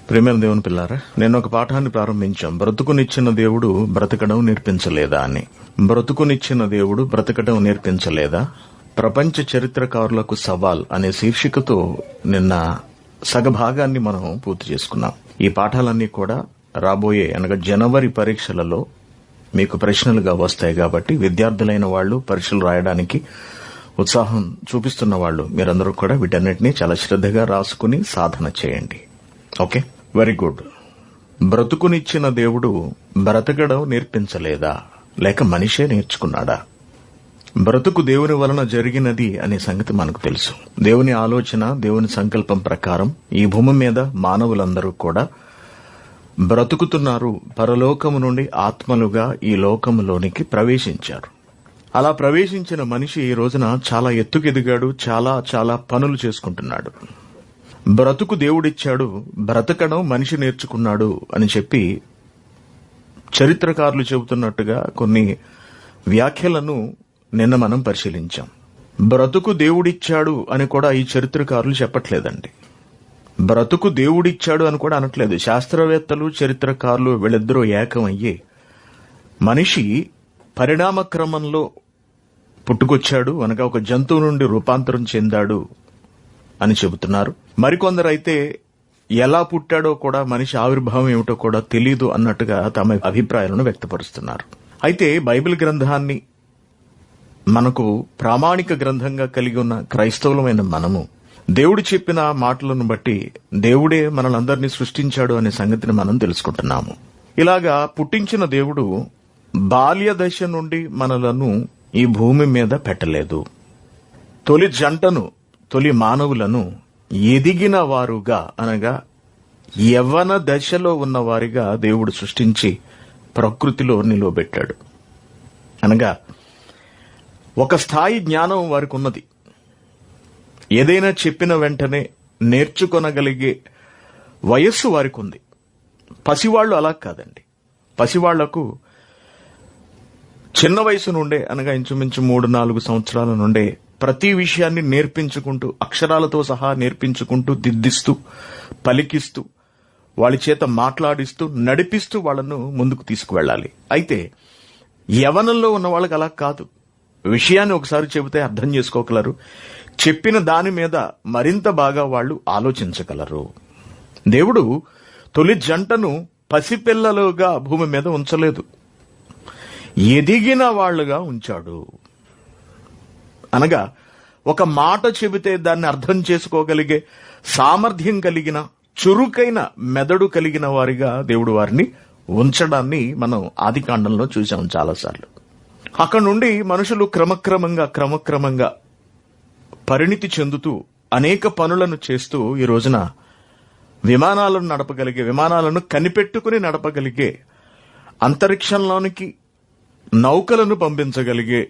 ప్రియమైన దేవుని పిల్లారా, నేను ఒక పాఠాన్ని ప్రారంభించాం. బ్రతుకునిచ్చిన దేవుడు బ్రతకడం నేర్పించలేదా అని. బ్రతుకునిచ్చిన దేవుడు బ్రతకడం నేర్పించలేదా? ప్రపంచ చరిత్రకారులకు సవాల్ అనే శీర్షికతో నిన్న సగభాగాన్ని మనం పూర్తి చేసుకున్నాం. ఈ పాఠాలన్నీ కూడా రాబోయే అనగా జనవరి పరీక్షలలో మీకు ప్రశ్నలుగా వస్తాయి. కాబట్టి విద్యార్థులైన వాళ్ళు పరీక్షలు రాయడానికి ఉత్సాహం చూపిస్తున్న వాళ్ళు మీరందరూ కూడా వీటన్నిటినీ చాలా శ్రద్ధగా రాసుకుని సాధన చేయండి. Okay, very good. బ్రతుకునిచ్చిన దేవుడు బ్రతకడం నేర్పించలేదా, లేక మనిషే నేర్చుకున్నాడా? బ్రతుకు దేవుని వలన జరిగినది అనే సంగతి మనకు తెలుసు. దేవుని ఆలోచన, దేవుని సంకల్పం ప్రకారం ఈ భూమి మీద మానవులందరూ కూడా బ్రతుకుతున్నారు. పరలోకము నుండి ఆత్మలుగా ఈ లోకములోనికి ప్రవేశించారు. అలా ప్రవేశించిన మనిషి ఈ రోజున చాలా ఎత్తుకెదిగాడు, చాలా పనులు చేసుకుంటున్నాడు. బ్రతుకు దేవుడిచ్చాడు, బ్రతకడం మనిషి నేర్చుకున్నాడు అని చెప్పి చరిత్రకారులు చెబుతున్నట్టుగా కొన్ని వ్యాఖ్యలను నిన్న మనం పరిశీలించాం. బ్రతుకు దేవుడిచ్చాడు అని కూడా ఈ చరిత్రకారులు చెప్పట్లేదండి. బ్రతుకు దేవుడిచ్చాడు అని కూడా అనట్లేదు. శాస్త్రవేత్తలు, చరిత్రకారులు వీళ్ళిద్దరూ ఏకమయ్యి మనిషి పరిణామ క్రమంలో పుట్టుకొచ్చాడు అనగా ఒక జంతువు నుండి రూపాంతరం చెందాడు అని చెబుతున్నారు. మరికొందరైతే ఎలా పుట్టాడో కూడా, మనిషి ఆవిర్భావం ఏమిటో కూడా తెలీదు అన్నట్టుగా తమ అభిప్రాయాలను వ్యక్తపరుస్తున్నారు. అయితే బైబిల్ గ్రంథాన్ని మనకు ప్రామాణిక గ్రంథంగా కలిగి ఉన్న క్రైస్తవులమైన మనము దేవుడు చెప్పిన మాటలను బట్టి దేవుడే మనలందరినీ సృష్టించాడు అనే సంగతిని మనం తెలుసుకుంటున్నాము. ఇలాగా పుట్టించిన దేవుడు బాల్య దశ నుండి మనలను ఈ భూమి మీద పెట్టలేదు. తొలి జంటను, తొలి మానవులను ఎదిగిన వారుగా అనగా యవ్వన దశలో ఉన్నవారిగా దేవుడు సృష్టించి ప్రకృతిలో నిలువబెట్టాడు. అనగా ఒక స్థాయి జ్ఞానం వారికి ఉన్నది. ఏదైనా చెప్పిన వెంటనే నేర్చుకొనగలిగే వయస్సు వారికి ఉంది. పసివాళ్లు అలా కాదండి. పసివాళ్లకు చిన్న వయసు నుండే అనగా ఇంచుమించు 3-4 సంవత్సరాల నుండే ప్రతి విషయాన్ని నేర్పించుకుంటూ, అక్షరాలతో సహా నేర్పించుకుంటూ, దిద్దిస్తూ, పలికిస్తూ, వాళ్ళ చేత మాట్లాడిస్తూ, నడిపిస్తూ వాళ్లను ముందుకు తీసుకువెళ్ళాలి. అయితే యవనంలో ఉన్న వాళ్ళకి అలా కాదు. విషయాన్ని ఒకసారి చెబితే అర్థం చేసుకోగలరు. చెప్పిన దాని మీద మరింత బాగా వాళ్ళు ఆలోచించగలరు. దేవుడు తొలి జంటను పసిపిల్లలుగా భూమి మీద ఉంచలేదు, ఎదిగిన వాళ్లుగా ఉంచాడు. అనగా ఒక మాట చెబితే దాన్ని అర్థం చేసుకోగలిగే సామర్థ్యం కలిగిన, చురుకైన మెదడు కలిగిన వారిగా దేవుడు వారిని ఉంచడాన్ని మనం ఆదికాండంలో చూసాం చాలాసార్లు. అక్కడి నుండి మనుషులు క్రమక్రమంగా పరిణితి చెందుతూ అనేక పనులను చేస్తూ ఈ రోజున విమానాలను నడపగలిగే, విమానాలను కనిపెట్టుకుని నడపగలిగే, అంతరిక్షంలోనికి నౌకలను పంపించగలిగే,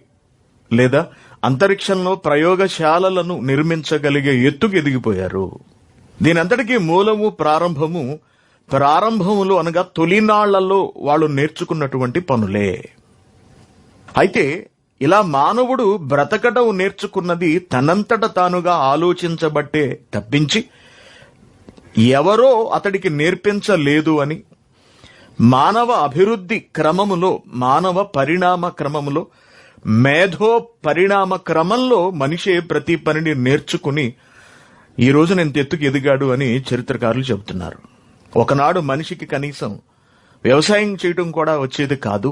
లేదా అంతరిక్షంలో ప్రయోగశాలలను నిర్మించగలిగే ఎత్తుకు ఎదిగిపోయారు. దీనంతటికీ మూలము, ప్రారంభములు అనగా తొలినాళ్లలో వాళ్ళు నేర్చుకున్నటువంటి పనులే. అయితే ఇలా మానవుడు బ్రతకడం నేర్చుకున్నది తనంతట తానుగా ఆలోచించబట్టే తప్పించి ఎవరో అతడికి నేర్పించలేదు అని, మానవ అభివృద్ధి క్రమములో, మానవ పరిణామ క్రమములో, మేధో పరిణామ క్రమంలో మనిషే ప్రతి పనిని నేర్చుకుని ఈ రోజు నేను ఎత్తుకు ఎదిగాడు అని చరిత్రకారులు చెబుతున్నారు. ఒకనాడు మనిషికి కనీసం వ్యవసాయం చేయడం కూడా వచ్చేది కాదు.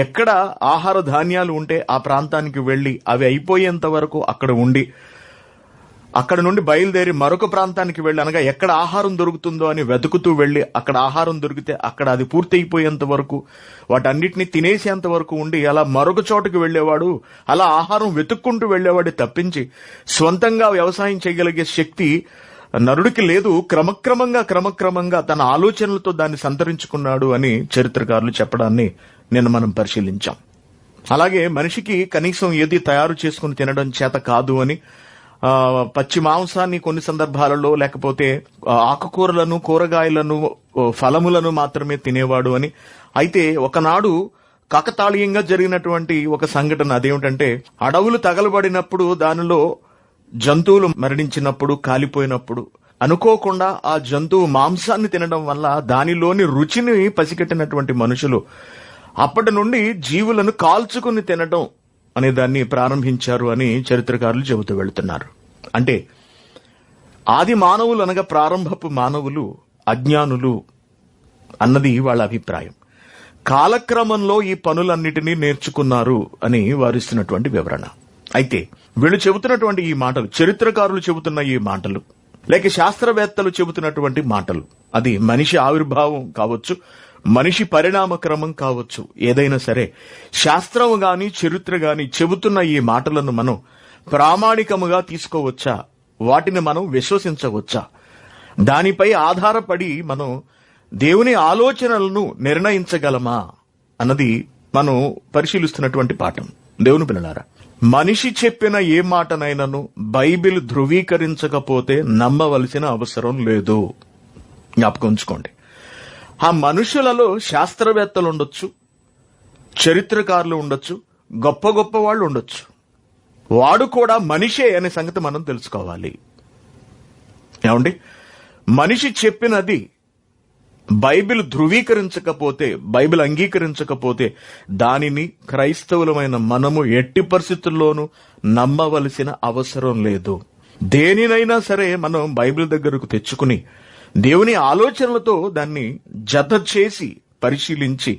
ఎక్కడ ఆహార ధాన్యాలు ఉంటే ఆ ప్రాంతానికి వెళ్లి అవి అయిపోయేంత వరకు అక్కడ ఉండి, అక్కడ నుండి బయలుదేరి మరొక ప్రాంతానికి వెళ్లి, అనగా ఎక్కడ ఆహారం దొరుకుతుందో అని వెతుకుతూ వెళ్లి, అక్కడ ఆహారం దొరికితే అక్కడ అది పూర్తయిపోయేంత వరకు, వాటన్నిటిని తినేసేంత వరకు ఉండి అలా మరొక చోటుకు వెళ్లేవాడు. అలా ఆహారం వెతుక్కుంటూ వెళ్లేవాడు తప్పించి స్వంతంగా వ్యవసాయం చేయగలిగే శక్తి నరుడికి లేదు. క్రమక్రమంగా తన ఆలోచనలతో దాన్ని సంతరించుకున్నాడు అని చరిత్రకారులు చెప్పడాన్ని నిన్న మనం పరిశీలించాం. అలాగే మనిషికి కనీసం ఏది తయారు చేసుకుని తినడం చేత కాదు అని, పచ్చి మాంసాన్ని కొన్ని సందర్భాలలో, లేకపోతే ఆకుకూరలను, కూరగాయలను, ఫలములను మాత్రమే తినేవాడు అని. అయితే ఒకనాడు కాకతాళీయంగా జరిగినటువంటి ఒక సంఘటన అదేమిటంటే, అడవులు తగలబడినప్పుడు, దానిలో జంతువులు మరణించినప్పుడు, కాలిపోయినప్పుడు అనుకోకుండా ఆ జంతువు మాంసాన్ని తినడం వల్ల దానిలోని రుచిని పసిగట్టినటువంటి మనుషులు అప్పటి నుండి జీవులను కాల్చుకుని తినడం అనే దాన్ని ప్రారంభించారు అని చరిత్రకారులు చెబుతూ వెళుతున్నారు. అంటే ఆది మానవులు అనగా ప్రారంభపు మానవులు అజ్ఞానులు అన్నది వాళ్ళ అభిప్రాయం. కాలక్రమంలో ఈ పనులన్నిటినీ నేర్చుకున్నారు అని వారిస్తున్నటువంటి వివరణ. అయితే వీళ్ళు చెబుతున్నటువంటి ఈ మాటలు, చరిత్రకారులు చెబుతున్న ఈ మాటలు, లేక శాస్త్రవేత్తలు చెబుతున్నటువంటి మాటలు, అది మనిషి ఆవిర్భావం కావచ్చు, మనిషి పరిణామ క్రమం కావచ్చు, ఏదైనా సరే శాస్త్రం గాని చరిత్ర గాని చెబుతున్న ఈ మాటలను మనం ప్రామాణికముగా తీసుకోవచ్చా? వాటిని మనం విశ్వసించవచ్చా? దానిపై ఆధారపడి మనం దేవుని ఆలోచనలను నిర్ణయించగలమా అన్నది మనం పరిశీలిస్తున్నటువంటి పాఠం. దేవుని పిల్లలారా, మనిషి చెప్పిన ఏ మాటనైనాను బైబిల్ ధృవీకరించకపోతే నమ్మవలసిన అవసరం లేదు. జ్ఞాపకం ఉంచుకోండి. ఆ మనుషులలో శాస్త్రవేత్తలు ఉండొచ్చు, చరిత్రకారులు ఉండొచ్చు, గొప్ప గొప్ప వాళ్ళు ఉండొచ్చు. వాడు కూడా మనిషే అనే సంగతి మనం తెలుసుకోవాలి. ఏమండి, మనిషి చెప్పినది బైబిల్ ధృవీకరించకపోతే, బైబిల్ అంగీకరించకపోతే దానిని క్రైస్తవులమైన మనము ఎట్టి పరిస్థితుల్లోనూ నమ్మవలసిన అవసరం లేదు. దేనినైనా సరే మనం బైబిల్ దగ్గరకు తెచ్చుకుని దేవుని ఆలోచనలతో దాన్ని జత చేసి పరిశీలించి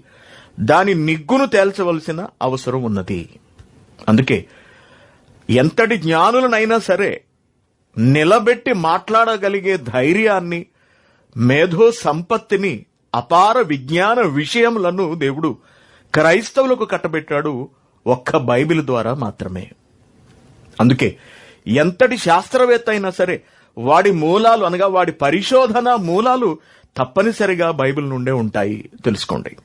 దాని నిగ్గును తేల్చవలసిన అవసరం ఉన్నది. అందుకే ఎంతటి జ్ఞానులనైనా సరే నిలబెట్టి మాట్లాడగలిగే ధైర్యాన్ని, మేధో సంపత్తిని, అపార విజ్ఞాన విషయములను దేవుడు క్రైస్తవులకు కట్టబెట్టాడు ఒక్క బైబిల్ ద్వారా మాత్రమే. అందుకే ఎంతటి శాస్త్రవేత్త అయినా సరే వాడి మూలాలు అనగా వాడి పరిశోధన మూలాలు తప్పనిసరిగా బైబిల్ నుండే ఉంటాయి. తెలుసుకోండి.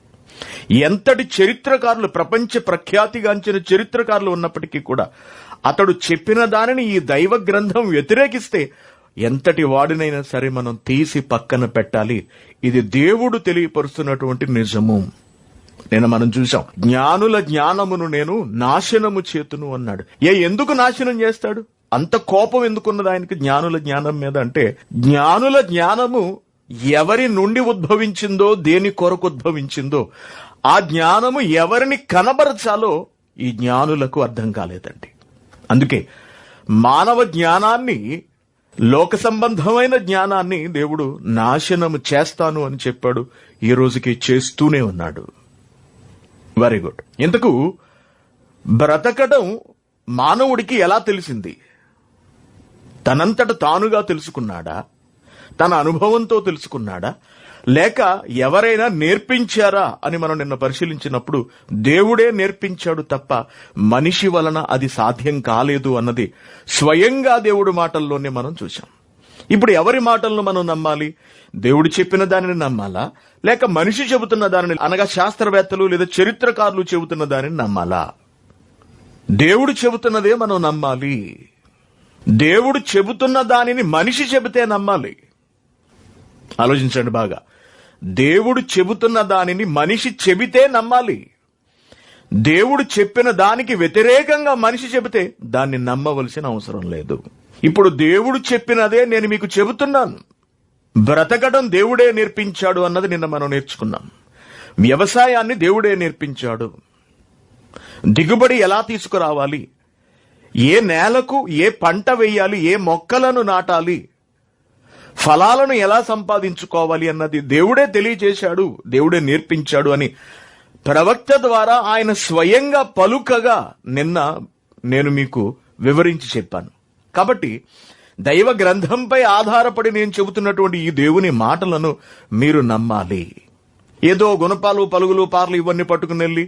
ఎంతటి చరిత్రకారులు, ప్రపంచ ప్రఖ్యాతిగాంచిన చరిత్రకారులు ఉన్నప్పటికీ కూడా అతడు చెప్పిన దానిని ఈ దైవ గ్రంథం వ్యతిరేకిస్తే ఎంతటి వాడినైనా సరే మనం తీసి పక్కన పెట్టాలి. ఇది దేవుడు తెలియపరుస్తున్నటువంటి నిజము. మనం చూసాం, జ్ఞానుల జ్ఞానమును నేను నాశనము చేతును అన్నాడు. ఎందుకు నాశనం చేస్తాడు? అంత కోపం ఎందుకున్నది ఆయనకి జ్ఞానుల జ్ఞానం మీద అంటే, జ్ఞానుల జ్ఞానము ఎవరి నుండి ఉద్భవించిందో, దేని కొరకు ఉద్భవించిందో, ఆ జ్ఞానము ఎవరిని కనబరచాలో ఈ జ్ఞానులకు అర్థం కాలేదండి. అందుకే మానవ జ్ఞానాన్ని, లోక సంబంధమైన జ్ఞానాన్ని దేవుడు నాశనము చేస్తాను అని చెప్పాడు. ఈ రోజుకి చేస్తూనే ఉన్నాడు. Very good. ఇంతకు బ్రతకడం మానవుడికి ఎలా తెలిసింది? తనంతట తానుగా తెలుసుకున్నాడా? తన అనుభవంతో తెలుసుకున్నాడా? లేక ఎవరైనా నేర్పించారా అని మనం నిన్న పరిశీలించినప్పుడు దేవుడే నేర్పించాడు తప్ప మనిషి వలన అది సాధ్యం కాలేదు అన్నది స్వయంగా దేవుడి మాటల్లోనే మనం చూశాం. ఇప్పుడు ఎవరి మాటలను మనం నమ్మాలి? దేవుడు చెప్పిన దానిని నమ్మాలా, లేక మనిషి చెబుతున్న దానిని అనగా శాస్త్రవేత్తలు లేదా చరిత్రకారులు చెబుతున్న దానిని నమ్మాలా? దేవుడు చెబుతున్నదే మనం నమ్మాలి. దేవుడు చెబుతున్న దానిని మనిషి చెబితే నమ్మాలి. ఆలోచించండి బాగా. దేవుడు చెబుతున్న దానిని మనిషి చెబితే నమ్మాలి. దేవుడు చెప్పిన దానికి వ్యతిరేకంగా మనిషి చెబితే దాన్ని నమ్మవలసిన అవసరం లేదు. ఇప్పుడు దేవుడు చెప్పినదే నేను మీకు చెబుతున్నాను. బ్రతకడం దేవుడే నేర్పించాడు అన్నది నిన్న మనం నేర్చుకున్నాం. వ్యవసాయాన్ని దేవుడే నేర్పించాడు. దిగుబడి ఎలా తీసుకురావాలి, ఏ నేలకు ఏ పంట వేయాలి, ఏ మొక్కలను నాటాలి, ఫలాలను ఎలా సంపాదించుకోవాలి అన్నది దేవుడే తెలియజేశాడు, దేవుడే నేర్పించాడు అని ప్రవక్త ద్వారా ఆయన స్వయంగా పలుకగా నిన్న నేను మీకు వివరించి చెప్పాను. కాబట్టి దైవ గ్రంథంపై ఆధారపడి నేను చెబుతున్నటువంటి ఈ దేవుని మాటలను మీరు నమ్మాలి. ఏదో గుణపాలు, పలుగులు, పార్లు ఇవన్నీ పట్టుకుని వెళ్ళి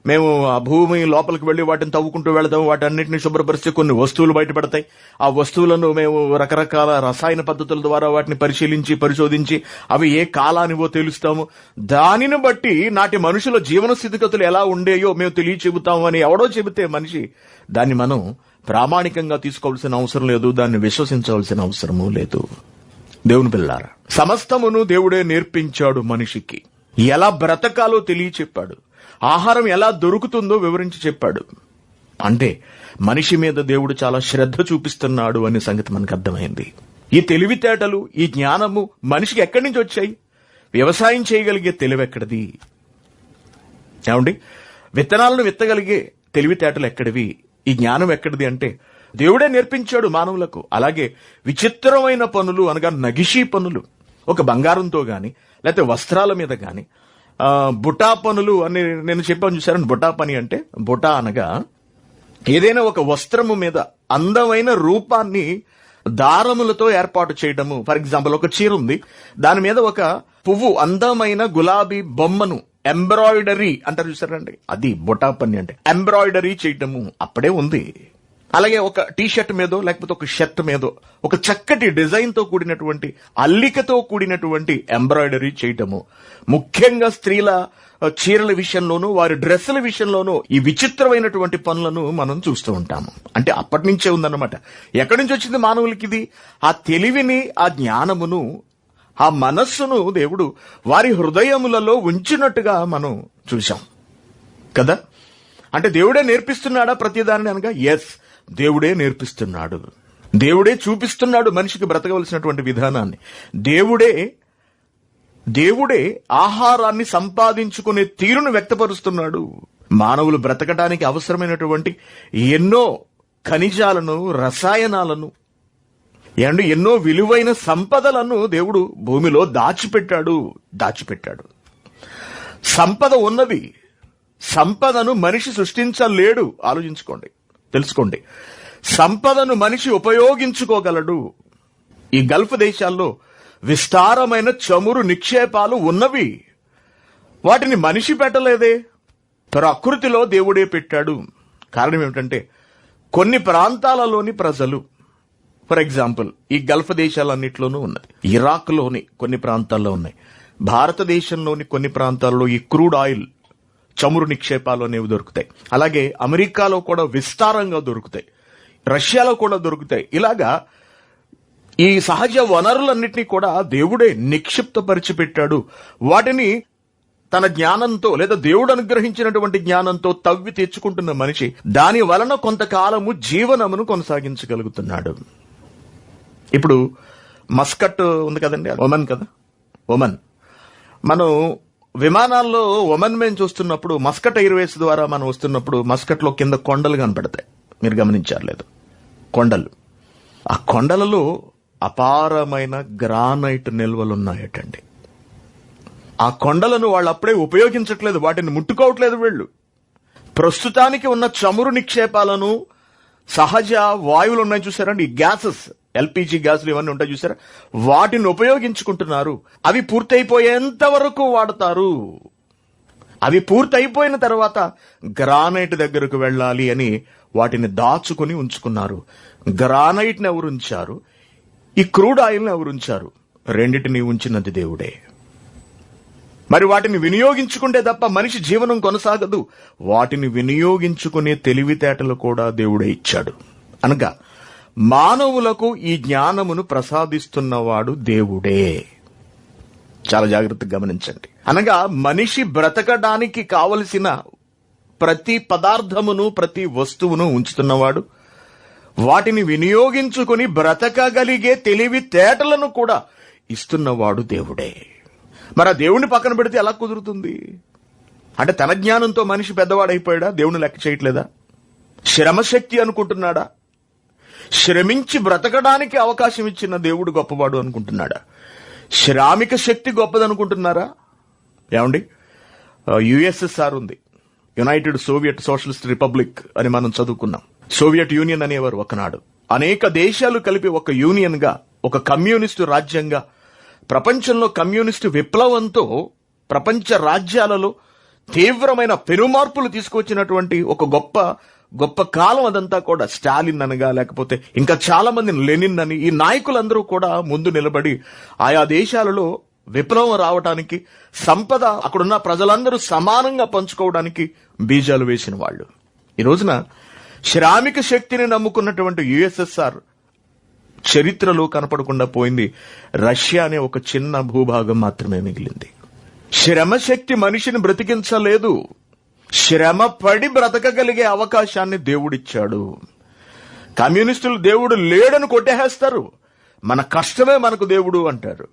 మేము ఆ భూమి లోపలికి వెళ్లి వాటిని తవ్వుకుంటూ వెళదాం, వాటన్నిటిని శుభ్రపరిస్తే కొన్ని వస్తువులు బయటపడతాయి. ఆ వస్తువులను మేము రకరకాల రసాయన పద్ధతుల ద్వారా వాటిని పరిశీలించి పరిశోధించి అవి ఏ కాలానివో తెలుస్తాము. దానిని బట్టి నాటి మనుషుల జీవన స్థితిగతులు ఎలా ఉండేయో మేము తెలియచెబుతాము అని ఎవడో చెబితే మనిషి దాన్ని మనం ప్రామాణికంగా తీసుకోవాల్సిన అవసరం లేదు, దాన్ని విశ్వసించవలసిన అవసరము లేదు. దేవుని పిల్లారా, సమస్తమును దేవుడే నేర్పించాడు. మనిషికి ఎలా బ్రతకాలో తెలియచెప్పాడు. ఆహారం ఎలా దొరుకుతుందో వివరించి చెప్పాడు. అంటే మనిషి మీద దేవుడు చాలా శ్రద్ధ చూపిస్తున్నాడు అనే సంగతి మనకు అర్థమైంది. ఈ తెలివితేటలు, ఈ జ్ఞానము మనిషికి ఎక్కడి నుంచి వచ్చాయి? వ్యవసాయం చేయగలిగే తెలివి ఎక్కడిది? ఏమండి, విత్తనాలను విత్తగలిగే తెలివితేటలు ఎక్కడివి? ఈ జ్ఞానం ఎక్కడిది అంటే దేవుడే నేర్పించాడు మానవులకు. అలాగే విచిత్రమైన పనులు అనగా నగిషీ పనులు, ఒక బంగారంతో గాని లేకపోతే వస్త్రాల మీద గాని, బుటా పనులు అని నేను చెప్పాను చూసారని. బుటా పని అంటే, బుటా అనగా ఏదైనా ఒక వస్త్రము మీద అందమైన రూపాన్ని దారములతో ఏర్పాటు చేయడము. ఫర్ ఎగ్జాంపుల్, ఒక చీర ఉంది, దాని మీద ఒక పువ్వు, అందమైన గులాబీ బొమ్మను ఎంబ్రాయిడరీ అంటారు చూసారండి, అది బుటా పని అంటే. ఎంబ్రాయిడరీ చేయటము అప్పుడే ఉంది. అలాగే ఒక టీ షర్ట్ మీదో లేకపోతే ఒక షర్ట్ మీదో ఒక చక్కటి డిజైన్ తో కూడినటువంటి, అల్లికతో కూడినటువంటి ఎంబ్రాయిడరీ చేయటము. ముఖ్యంగా స్త్రీల చీరల విషయంలోనూ వారి డ్రెస్సుల విషయంలోనూ ఈ విచిత్రమైనటువంటి పనులను మనం చూస్తూ ఉంటాము. అంటే అప్పటి నుంచే ఉందన్నమాట. ఎక్కడి నుంచి వచ్చింది మానవులకి ఇది? ఆ తెలివిని, ఆ జ్ఞానమును, ఆ మనస్సును దేవుడు వారి హృదయములలో ఉంచినట్టుగా మనం చూశాం కదా. అంటే దేవుడే నేర్పిస్తున్నాడా ప్రతిదాన్ని అనగా? ఎస్, దేవుడే నేర్పిస్తున్నాడు. దేవుడే చూపిస్తున్నాడు మనిషికి బ్రతకవలసినటువంటి విధానాన్ని. దేవుడే ఆహారాన్ని సంపాదించుకునే తీరును వ్యక్తపరుస్తున్నాడు. మానవులు బ్రతకడానికి అవసరమైనటువంటి ఎన్నో ఖనిజాలను, రసాయనాలను, ఎన్నో విలువైన సంపదలను దేవుడు భూమిలో దాచిపెట్టాడు. సంపద ఉన్నది. సంపదను మనిషి సృష్టించలేడు. ఆలోచించుకోండి, తెలుసుకోండి. సంపదను మనిషి ఉపయోగించుకోగలడు. ఈ గల్ఫ్ దేశాల్లో విస్తారమైన చమురు నిక్షేపాలు ఉన్నవి. వాటిని మనిషి పెట్టలేదే, ప్రకృతిలో దేవుడే పెట్టాడు. కారణం ఏమిటంటే కొన్ని ప్రాంతాలలోని ప్రజలు, ఫర్ ఎగ్జాంపుల్ ఈ గల్ఫ్ దేశాలన్నింటిలోనూ ఉన్నది, ఇరాక్లోని కొన్ని ప్రాంతాల్లో ఉన్నాయి, భారతదేశంలోని కొన్ని ప్రాంతాల్లో ఈ క్రూడ్ ఆయిల్, చమురు నిక్షేపాలు అనేవి దొరుకుతాయి. అలాగే అమెరికాలో కూడా విస్తారంగా దొరుకుతాయి, రష్యాలో కూడా దొరుకుతాయి. ఇలాగా ఈ సహజ వనరులన్నింటినీ కూడా దేవుడే నిక్షిప్తపరిచి పెట్టాడు. వాటిని తన జ్ఞానంతో లేదా దేవుడు అనుగ్రహించినటువంటి జ్ఞానంతో తవ్వి తెచ్చుకుంటున్న మనిషి దాని వలన కొంతకాలము జీవనమును కొనసాగించగలుగుతున్నాడు. ఇప్పుడు మస్కట్ ఉంది కదండి, ఒమన్ కదా, ఒమన్. మనం విమానాల్లో ఒమన్ మేము చూస్తున్నప్పుడు, మస్కట్ ఎయిర్వేస్ ద్వారా మనం వస్తున్నప్పుడు మస్కట్లో కింద కొండలు కనపడతాయి. మీరు గమనించారు లేదు? కొండలు. ఆ కొండలలో అపారమైన గ్రానైట్ నిల్వలున్నాయటండి. ఆ కొండలను వాళ్ళు అప్పుడే ఉపయోగించట్లేదు, వాటిని ముట్టుకోవట్లేదు వీళ్ళు. ప్రస్తుతానికి ఉన్న చమురు నిక్షేపాలను, సహజ వాయువులు ఉన్నాయి చూసారండి, ఈ గ్యాసెస్, ఎల్పిజి గ్యాసులు ఇవన్నీ ఉంటాయి చూసారా, వాటిని ఉపయోగించుకుంటున్నారు. అవి పూర్తయిపోయేంత వరకు వాడతారు. అవి పూర్తయిపోయిన తర్వాత గ్రానైట్ దగ్గరకు వెళ్ళాలి అని వాటిని దాచుకుని ఉంచుకున్నారు. గ్రానైట్ని ఎవరు ఉంచారు? ఈ క్రూడ్ ఆయిల్ని ఎవరు ఉంచారు? రెండిటిని ఉంచినది దేవుడే. మరి వాటిని వినియోగించుకుంటే తప్ప మనిషి జీవనం కొనసాగదు. వాటిని వినియోగించుకునే తెలివితేటలు కూడా దేవుడే ఇచ్చాడు. అనగా మానవులకు ఈ జ్ఞానమును ప్రసాదిస్తున్నవాడు దేవుడే. చాలా జాగ్రత్తగా గమనించండి. అనగా మనిషి బ్రతకడానికి కావలసిన ప్రతి పదార్థమును, ప్రతి వస్తువును ఉంచుతున్నవాడు, వాటిని వినియోగించుకుని బ్రతకగలిగే తెలివితేటలను కూడా ఇస్తున్నవాడు దేవుడే. మరి ఆ దేవుడిని పక్కన పెడితే ఎలా కుదురుతుంది? అంటే తన జ్ఞానంతో మనిషి పెద్దవాడైపోయాడా? దేవుని లెక్క చేయట్లేదా? శ్రమశక్తి అనుకుంటున్నాడా? శ్రమించి బ్రతకడానికి అవకాశం ఇచ్చిన దేవుడు గొప్పవాడు అనుకుంటున్నాడా? శ్రామిక శక్తి గొప్పదనుకుంటున్నారా? ఏమండి, యుఎస్ఎస్ఆర్ ఉంది, యునైటెడ్ సోవియట్ సోషలిస్ట్ రిపబ్లిక్ అని మనం చదువుకున్నాం. సోవియట్ యూనియన్ అనేవారు ఒకనాడు. అనేక దేశాలు కలిపి ఒక యూనియన్ గా, ఒక కమ్యూనిస్టు రాజ్యంగా, ప్రపంచంలో కమ్యూనిస్టు విప్లవంతో ప్రపంచ రాజ్యాలలో తీవ్రమైన పెనుమార్పులు తీసుకొచ్చినటువంటి ఒక గొప్ప కాలం అదంతా కూడా. స్టాలిన్ అనగా, లేకపోతే ఇంకా చాలా మంది, లెనిన్ అని, ఈ నాయకులందరూ కూడా ముందు నిలబడి ఆయా దేశాలలో విప్లవం రావడానికి, సంపద అక్కడున్న ప్రజలందరూ సమానంగా పంచుకోవడానికి బీజాలు వేసిన వాళ్ళు. ఈ రోజున శ్రామిక శక్తిని నమ్ముకున్నటువంటి యుఎస్ఎస్ఆర్ చరిత్రలో కనపడకుండా పోయింది. రష్యా అనే ఒక చిన్న భూభాగం మాత్రమే మిగిలింది. శ్రమశక్తి మనిషిని బ్రతికించలేదు. శ్రమ పడి బ్రతకగలిగే అవకాశాన్ని దేవుడిచ్చాడు. కమ్యూనిస్టులు దేవుడు లేడని కొట్టేస్తారు. మన కష్టమే మనకు దేవుడు అంటారు.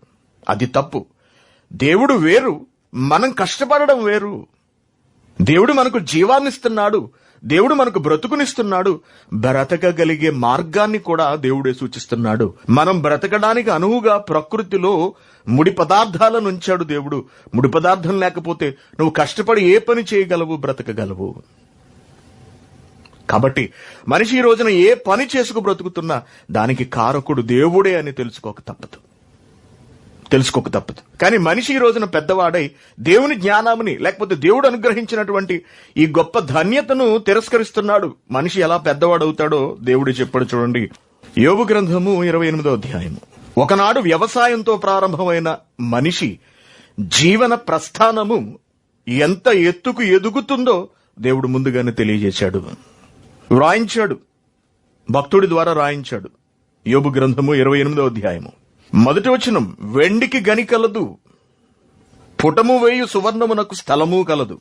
అది తప్పు. దేవుడు వేరు, మనం కష్టపడడం వేరు. దేవుడు మనకు జీవాన్నిస్తున్నాడు, దేవుడు మనకు బ్రతుకునిస్తున్నాడు. బ్రతకగలిగే మార్గాన్ని కూడా దేవుడే సూచిస్తున్నాడు. మనం బ్రతకడానికి అనువుగా ప్రకృతిలో ముడి పదార్థాలను ఉంచాడు దేవుడు. ముడి పదార్థం లేకపోతే నువ్వు కష్టపడి ఏ పని చేయగలవు, బ్రతకగలవు? కాబట్టి మనిషి ఈ రోజున ఏ పని చేసుకు బ్రతుకుతున్నా దానికి కారకుడు దేవుడే అని తెలుసుకోక తప్పదు. కానీ మనిషి ఈ రోజున పెద్దవాడై దేవుని జ్ఞానాన్ని లేకపోతే దేవుడు అనుగ్రహించినటువంటి ఈ గొప్ప ధన్యతను తిరస్కరిస్తున్నాడు. మనిషి ఎలా పెద్దవాడవుతాడో దేవుడు చెప్పాడు. చూడండి, యోబు గ్రంథము 28వ అధ్యాయము. ఒకనాడు వ్యవసాయంతో ప్రారంభమైన మనిషి జీవన ప్రస్థానము ఎంత ఎత్తుకు ఎదుగుతుందో దేవుడు ముందుగానే తెలియజేశాడు, వ్రాయించాడు, భక్తుడి ద్వారా రాయించాడు. యోబు గ్రంథము 28వ అధ్యాయము 1వ వచనం, వెండికి గని కలదు, పుటము వేయు సువర్ణమునకు స్థలము కలదు,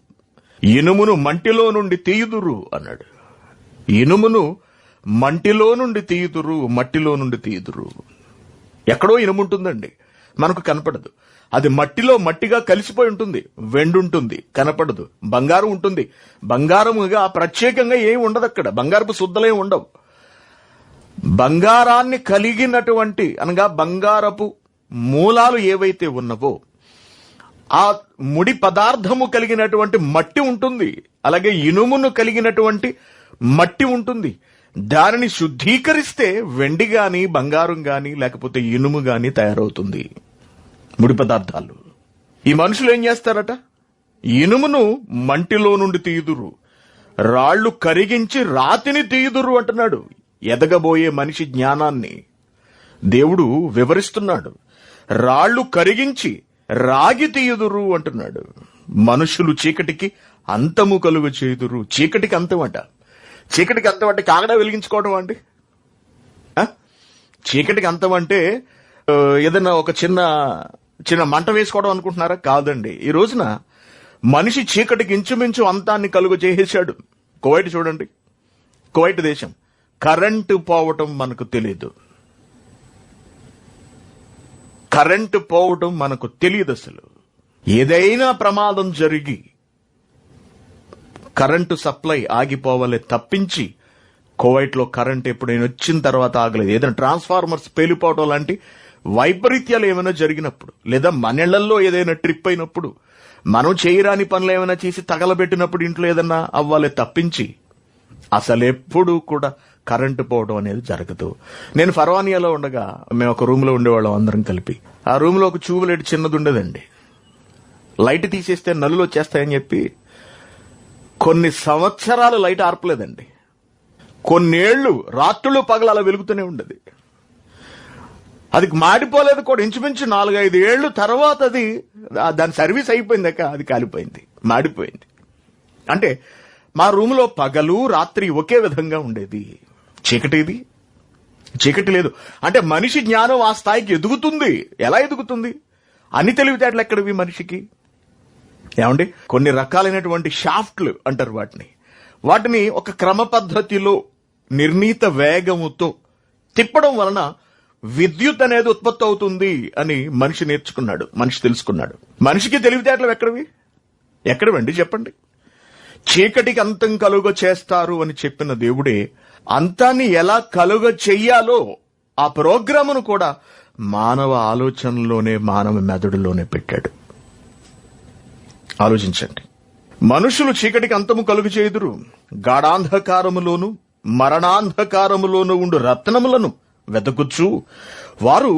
ఇనుమును మంటిలో నుండి తీయుదురు అన్నాడు. ఇనుమును మంటిలో నుండి తీయుదురు, మట్టిలో నుండి తీయుదురు. ఎక్కడో ఇనుము ఉంటుందండి, మనకు కనపడదు. అది మట్టిలో మట్టిగా కలిసిపోయి ఉంటుంది. వెండి ఉంటుంది, కనపడదు. బంగారం ఉంటుంది, బంగారముగా ప్రత్యేకంగా ఏమి ఉండదు. అక్కడ బంగారపు శుద్ధలే ఉండవు. బంగారాన్ని కలిగినటువంటి అనగా బంగారపు మూలాలు ఏవైతే ఉన్నవో ఆ ముడి పదార్థము కలిగినటువంటి మట్టి ఉంటుంది. అలాగే ఇనుమును కలిగినటువంటి మట్టి ఉంటుంది. దానిని శుద్ధీకరిస్తే వెండి గాని, బంగారం గాని, లేకపోతే ఇనుము గాని తయారవుతుంది. ముడి పదార్థాలు. ఈ మనుషులు ఏం చేస్తారట? ఇనుమును మంటిలో నుండి తీయుదురు, రాళ్లు కరిగించి రాతిని తీయుదురు అంటున్నాడు. ఎదగబోయే మనిషి జ్ఞానాన్ని దేవుడు వివరిస్తున్నాడు. రాళ్లు కరిగించి రాగి తీయుదురు అంటున్నాడు. మనుషులు చీకటికి అంతము కలుగు చేయుదురు. చీకటికి అంతం అంట. చీకటికి అంతం అంటే కాగడా వెలిగించుకోవడం అండి. చీకటికి అంతం అంటే ఏదైనా ఒక చిన్న మంట వేసుకోవడం అనుకుంటున్నారా? కాదండి. ఈ రోజున మనిషి చీకటికి ఇంచుమించు అంతాన్ని కలుగు చేసేశాడు. కువైట్ చూడండి, కువైట్ దేశం. కరెంటు పోవటం మనకు తెలియదు. కరెంటు పోవటం మనకు తెలియదు అసలు. ఏదైనా ప్రమాదం జరిగి కరెంటు సప్లై ఆగిపోవాలే తప్పించి కువైట్లో కరెంట్ ఎప్పుడైనా వచ్చిన తర్వాత ఆగలేదు. ఏదైనా ట్రాన్స్ఫార్మర్స్ పేలిపోవటం లాంటి వైపరీత్యాలు ఏమైనా జరిగినప్పుడు, లేదా మనళ్లలో ఏదైనా ట్రిప్ అయినప్పుడు, మనం చేయరాని పనులు ఏమైనా చేసి తగలబెట్టినప్పుడు ఇంట్లో ఏదన్నా అవ్వాలే తప్పించి అసలెప్పుడు కూడా కరెంటు పోవడం అనేది జరగదు. నేను ఫర్వానియాలో ఉండగా మేము ఒక రూమ్ లో ఉండేవాళ్ళం అందరం కలిపి. ఆ రూమ్ లో ఒక ట్యూబ్లైట్ చిన్నది ఉండేదండి. లైట్ తీసేస్తే నల్లులు వచ్చేస్తాయని చెప్పి కొన్ని సంవత్సరాలు లైట్ ఆర్పలేదండి. కొన్నేళ్లు రాత్రులు పగలు అలా వెలుగుతూనే ఉండేది. అది మాడిపోలేదు కూడా. ఇంచుమించు 4-5 ఏళ్లు తర్వాత దాని సర్వీస్ అయిపోయిందాక అది కాలిపోయింది, మాడిపోయింది. అంటే మా రూములో పగలు రాత్రి ఒకే విధంగా ఉండేది. చీకటి లేదు. అంటే మనిషి జ్ఞానం ఆ స్థాయికి ఎదుగుతుంది. ఎలా ఎదుగుతుంది? అన్ని తెలివితేటలు ఎక్కడివి మనిషికి? ఏమండి, కొన్ని రకాలైనటువంటి షాఫ్ట్లు అంటారు వాటిని ఒక క్రమ పద్ధతిలో నిర్ణీత వేగముతో తిప్పడం వలన విద్యుత్ అనేది ఉత్పత్తి అవుతుంది అని మనిషి నేర్చుకున్నాడు, మనిషి తెలుసుకున్నాడు. మనిషికి తెలివితేటలు ఎక్కడవండి చెప్పండి? చీకటికి అంతం కలుగ చేస్తారు అని చెప్పిన దేవుడే అంతాన్ని ఎలా కలుగ చెయ్యాలో ఆ ప్రోగ్రామును కూడా మానవ ఆలోచనలోనే, మానవ మెదడులోనే పెట్టాడు. ఆలోచించండి. మనుషులు చీకటికి అంతము కలుగు చేయుదురు, గాఢాంధకారములోను మరణాంధకారములోను ఉండు రత్నములను వెతకుచు వారు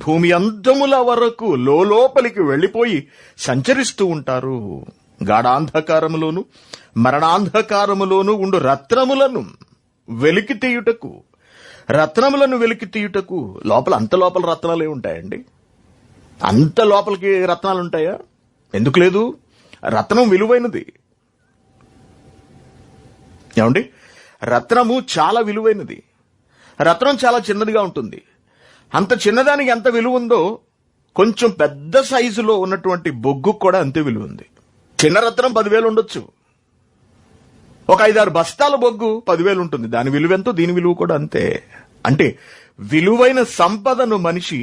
భూమి అంతముల వరకు లోపలికి వెళ్లిపోయి సంచరిస్తూ ఉంటారు. గాఢాంధకారములోను మరణాంధకారములోను ఉండు రత్నములను వెలికి తీయుటకు, రత్నములను వెలికి తీయుటకు. అంత లోపల రత్నాలే ఉంటాయండి? అంత లోపలికి రత్నాలు ఉంటాయా? ఎందుకు లేదు? రత్నం విలువైనది. ఏమండి, రత్నము చాలా విలువైనది. రత్నం చాలా చిన్నదిగా ఉంటుంది. అంత చిన్నదానికి ఎంత విలువ ఉందో కొంచెం పెద్ద సైజులో ఉన్నటువంటి బొగ్గు కూడా అంతే విలువ ఉంది. చిన్న రత్నం 10,000 ఉండొచ్చు. ఒక 5-6 బస్తాల బొగ్గు 10,000 ఉంటుంది. దాని విలువ ఎంతో దీని విలువ కూడా అంతే. అంటే విలువైన సంపదను మనిషి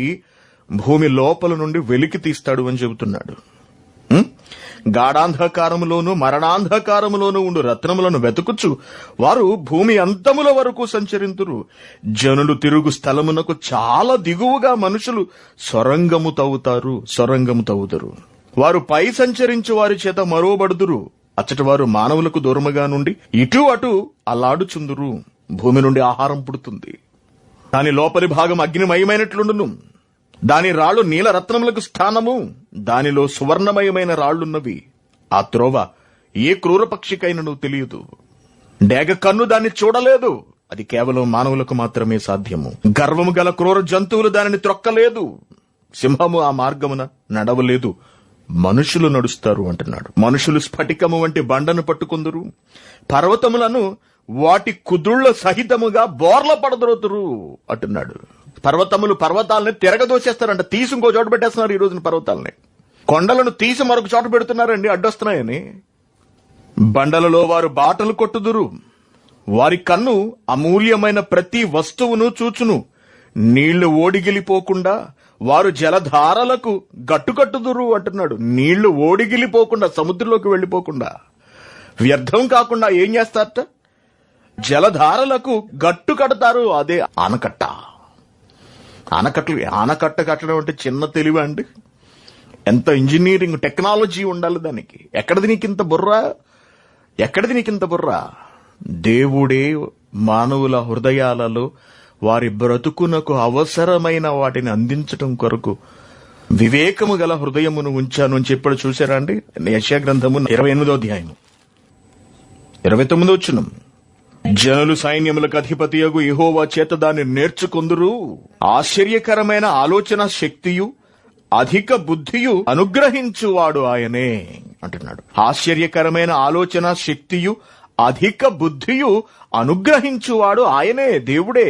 భూమి లోపల నుండి వెలికి తీస్తాడు అని చెబుతున్నాడు. గాఢాంధకారములోను మరణాంధకారములోను ఉండు రత్నములను వెతుకుచు వారు భూమి అంతముల వరకు సంచరింతురు. జనులు తిరుగు స్థలమునకు చాలా దిగువగా మనుషులు సొరంగము తవ్వుతారు. వారు పై సంచరించు వారి చేత మరోబడుదురు. అచ్చటి వారు మానవులకు దూరముగా నుండి ఇటు అటు అల్లాడుచుందురు. భూమి నుండి ఆహారం పుడుతుంది, దాని లోపలి భాగం అగ్నిమయమైనట్లుండును. దాని రాళ్లు నీలరత్నములకు స్థానము, దానిలో సువర్ణమయమైన రాళ్లున్నవి. ఆ త్రోవ ఏ క్రూర పక్షికైనను తెలియదు. డేగ కన్ను దాన్ని చూడలేదు, అది కేవలం మానవులకు మాత్రమే సాధ్యము. గర్వము గల క్రూర జంతువులు దానిని త్రొక్కలేదు. సింహము ఆ మార్గమున నడవలేదు, మనుషులు నడుస్తారు అంటున్నాడు. మనుషులు స్ఫటికము వంటి బండను పట్టుకుందురు, పర్వతములను వాటి కుదుళ్ల సహితముగా బోర్ల పడదొరుతురు అంటున్నాడు. పర్వతాలని తిరగదోసేస్తారంట, తీసి ఇంకో చోట పెట్టేస్తున్నారు ఈ రోజున. పర్వతాలని, కొండలను తీసి మరొక చోట పెడుతున్నారండి అడ్డొస్తున్నాయని. బండలలో వారు బాటలు కొట్టుదురు, వారి కన్ను అమూల్యమైన ప్రతి వస్తువును చూచును. నీళ్లు ఓడిగిలిపోకుండా వారు జలధారలకు గట్టుకట్టుదురు అంటున్నాడు. నీళ్లు ఓడిగిలిపోకుండా, సముద్రంలోకి వెళ్లిపోకుండా, వ్యర్థం కాకుండా ఏం చేస్తారట? జలధారలకు గట్టు కడతారు. అదే ఆనకట్ట. ఆనకట్ట కట్టడం అంటే చిన్న తెలివి అండి. ఎంత ఇంజనీరింగ్ టెక్నాలజీ ఉండాలి దానికి. ఎక్కడిది నీకింత బుర్ర? దేవుడే మానవుల హృదయాలలో వారి బ్రతుకునకు అవసరమైన వాటిని అందించటం కొరకు వివేకము గల హృదయమును ఉంచాను అని చెప్పాడు. చూశారా అండి? యెషయా గ్రంథము 28వ అధ్యాయం 29వ వచనం. జనులు సైన్యములకు అధిపతియగు యెహోవా చేత దాన్ని నేర్చుకొందురు. ఆశ్చర్యకరమైన ఆలోచన శక్తియు అధిక బుద్ధియు అనుగ్రహించువాడు ఆయనే అంటున్నాడు. ఆశ్చర్యకరమైన ఆలోచన శక్తియు అధిక బుద్ధియు అనుగ్రహించువాడు ఆయనే. దేవుడే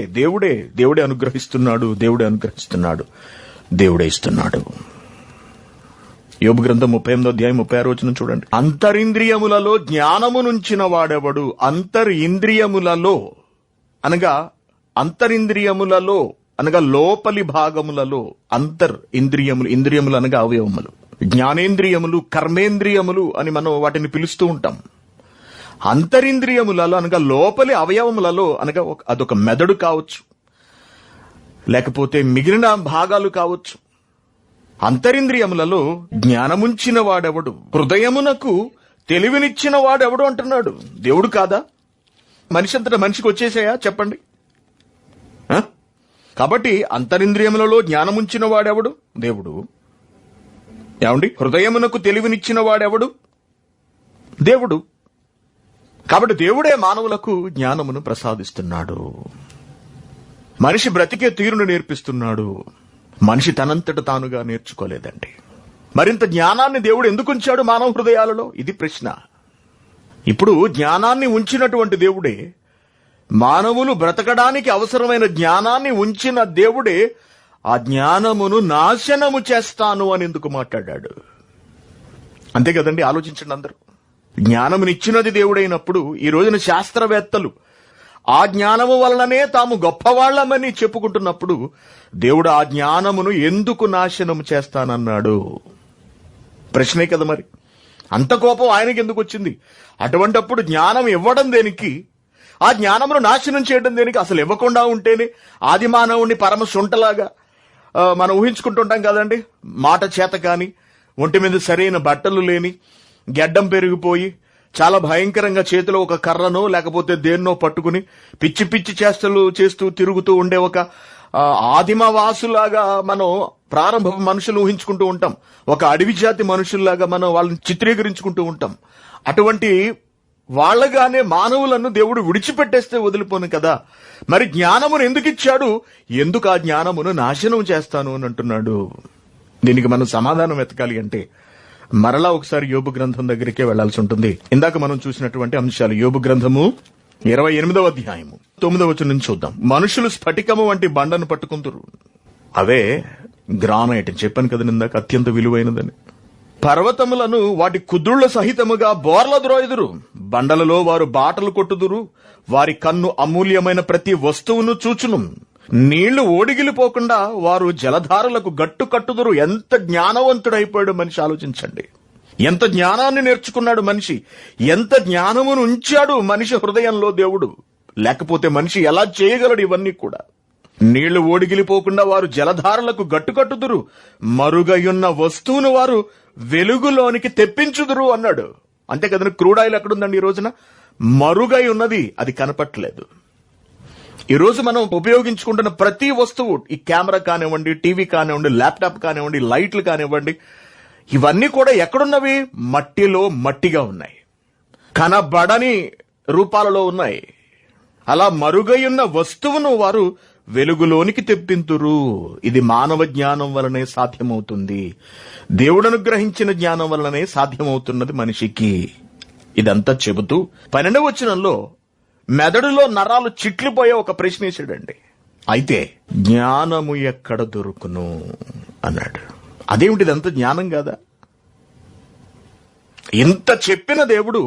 అనుగ్రహిస్తున్నాడు. దేవుడే ఇస్తున్నాడు. యోబు గ్రంథం 38వ అధ్యాయం 36వ వచనం చూడండి. అంతరింద్రియములలో జ్ఞానమునుంచిన వాడెవడు? అంతరింద్రియములలో అనగా లోపలి భాగములలో. ఇంద్రియములు అనగా అవయవములు. జ్ఞానేంద్రియములు, కర్మేంద్రియములు అని మనం వాటిని పిలుస్తూ ఉంటాం. అంతరింద్రియములలో అనగా లోపలి అవయవములలో, అనగా అదొక మెదడు కావచ్చు, లేకపోతే మిగిలిన భాగాలు కావచ్చు. అంతరింద్రియములలో జ్ఞానముంచిన వాడెవడు? హృదయమునకు తెలివినిచ్చిన వాడెవడు అంటున్నాడు. దేవుడు కాదా? మనిషి అంతటా మనిషికి వచ్చేసాయా చెప్పండి? కాబట్టి అంతరింద్రియములలో జ్ఞానముంచిన వాడెవడు? దేవుడు. ఏమండి? హృదయమునకు తెలివినిచ్చిన వాడెవడు? దేవుడు. కాబట్టి దేవుడే మానవులకు జ్ఞానమును ప్రసాదిస్తున్నాడు. మనిషి బ్రతికే తీరును నేర్పిస్తున్నాడు. మనిషి తనంతట తానుగా నేర్చుకోలేదండి. మరింత జ్ఞానాన్ని దేవుడు ఎందుకు ఉంచాడు మానవ హృదయాలలో? ఇది ప్రశ్న. ఇప్పుడు జ్ఞానాన్ని ఉంచినటువంటి దేవుడే, మానవులు బ్రతకడానికి అవసరమైన జ్ఞానాన్ని ఉంచిన దేవుడే ఆ జ్ఞానమును నాశనము చేస్తాను అని ఎందుకు మాట్లాడాడు? అంతే కదండి, ఆలోచించండి అందరూ. జ్ఞానమునిచ్చినది దేవుడైనప్పుడు ఈ రోజున శాస్త్రవేత్తలు ఆ జ్ఞానము వలననే తాము గొప్పవాళ్లమని చెప్పుకుంటున్నప్పుడు దేవుడు ఆ జ్ఞానమును ఎందుకు నాశనము చేస్తానన్నాడు? ప్రశ్నే కదా మరి. అంత కోపం ఆయనకి ఎందుకు వచ్చింది? అటువంటప్పుడు జ్ఞానం ఇవ్వడం దేనికి? ఆ జ్ఞానమును నాశనం చేయడం దేనికి? అసలు ఇవ్వకుండా ఉంటేనే ఆది మానవుణ్ణి పరమ శుంఠలాగా మనం ఊహించుకుంటుంటాం కదండి. మాట చేత కాని, ఒంటి మీద సరైన బట్టలు లేని, గెడ్డం పెరిగిపోయి చాలా భయంకరంగా చేతిలో ఒక కర్రనో లేకపోతే దేన్నో పట్టుకుని పిచ్చి పిచ్చి చేష్టలు చేస్తూ తిరుగుతూ ఉండే ఒక ఆదిమవాసులాగా మనం ప్రారంభ మనుషులు ఊహించుకుంటూ ఉంటాం. ఒక అడవి జాతి మనుషుల్లాగా మనం వాళ్ళని చిత్రీకరించుకుంటూ ఉంటాం. అటువంటి వాళ్ళగానే మానవులను దేవుడు విడిచిపెట్టేస్తే వదిలిపోను కదా. మరి జ్ఞానమును ఎందుకు ఇచ్చాడు? ఎందుకు ఆ జ్ఞానమును నాశనం చేస్తాను అని అంటున్నాడు? దీనికి మనం సమాధానం వెతకాలి అంటే మరలా ఒకసారి యోబు గ్రంథం దగ్గరికే వెళ్లాల్సి ఉంటుంది. ఇందాక మనం చూసినటువంటి అంశాలు యోబు గ్రంథము 28వ అధ్యాయము 9వ వచనం నుంచి చూద్దాం. మనుషులు స్ఫటికము వంటి బండను పట్టుకుంటారు. అవే గ్రానైట్, చెప్పాను కదా ఇందాక, అత్యంత విలువైనదని. పర్వతములను వాటి కుదుళ్ల సహితముగా బోర్ల ద్రోయుదురు. బండలలో వారు బాటలు కొట్టుదురు. వారి కన్ను అమూల్యమైన ప్రతి వస్తువును చూచును. నీళ్లు ఓడిగిలిపోకుండా వారు జలధారలకు గట్టు కట్టుదురు. ఎంత జ్ఞానవంతుడైపోయాడు మనిషి, ఆలోచించండి. ఎంత జ్ఞానాన్ని నేర్చుకున్నాడు మనిషి, ఎంత జ్ఞానమును ఉంచాడు మనిషి హృదయంలో దేవుడు. లేకపోతే మనిషి ఎలా చేయగలడు ఇవన్నీ కూడా? నీళ్లు ఓడిగిలిపోకుండా వారు జలధారలకు గట్టు కట్టుదురు, మరుగయున్న వస్తువును వారు వెలుగులోనికి తెప్పించుదురు అన్నాడు. అంతే కదండి. క్రూడ్ ఆయిల్ ఎక్కడుందండి ఈ రోజున? మరుగై ఉన్నది, అది కనపట్లేదు. ఈ రోజు మనం ఉపయోగించుకుంటున్న ప్రతి వస్తువు, ఈ కెమెరా కానివ్వండి, టీవీ కానివ్వండి, ల్యాప్టాప్ కానివ్వండి, లైట్లు కానివ్వండి, ఇవన్నీ కూడా ఎక్కడున్నవి? మట్టిలో మట్టిగా ఉన్నాయి, కనబడని రూపాలలో ఉన్నాయి. అలా మరుగైయున్న వస్తువును వారు వెలుగులోనికి తెప్పింతురు. ఇది మానవ జ్ఞానం వలనే సాధ్యమవుతుంది, దేవుడు అనుగ్రహించిన జ్ఞానం వలనే సాధ్యమవుతున్నది మనిషికి. ఇదంతా చెబుతూ 12వ వచనంలో మెదడులో నరాలు చిట్లిపోయే ఒక ప్రశ్న వేసాడండి. అయితే జ్ఞానము ఎక్కడ దొరుకును అన్నాడు. అదేమిటి, ఇదంతా జ్ఞానం కాదా? ఇంత చెప్పిన దేవుడు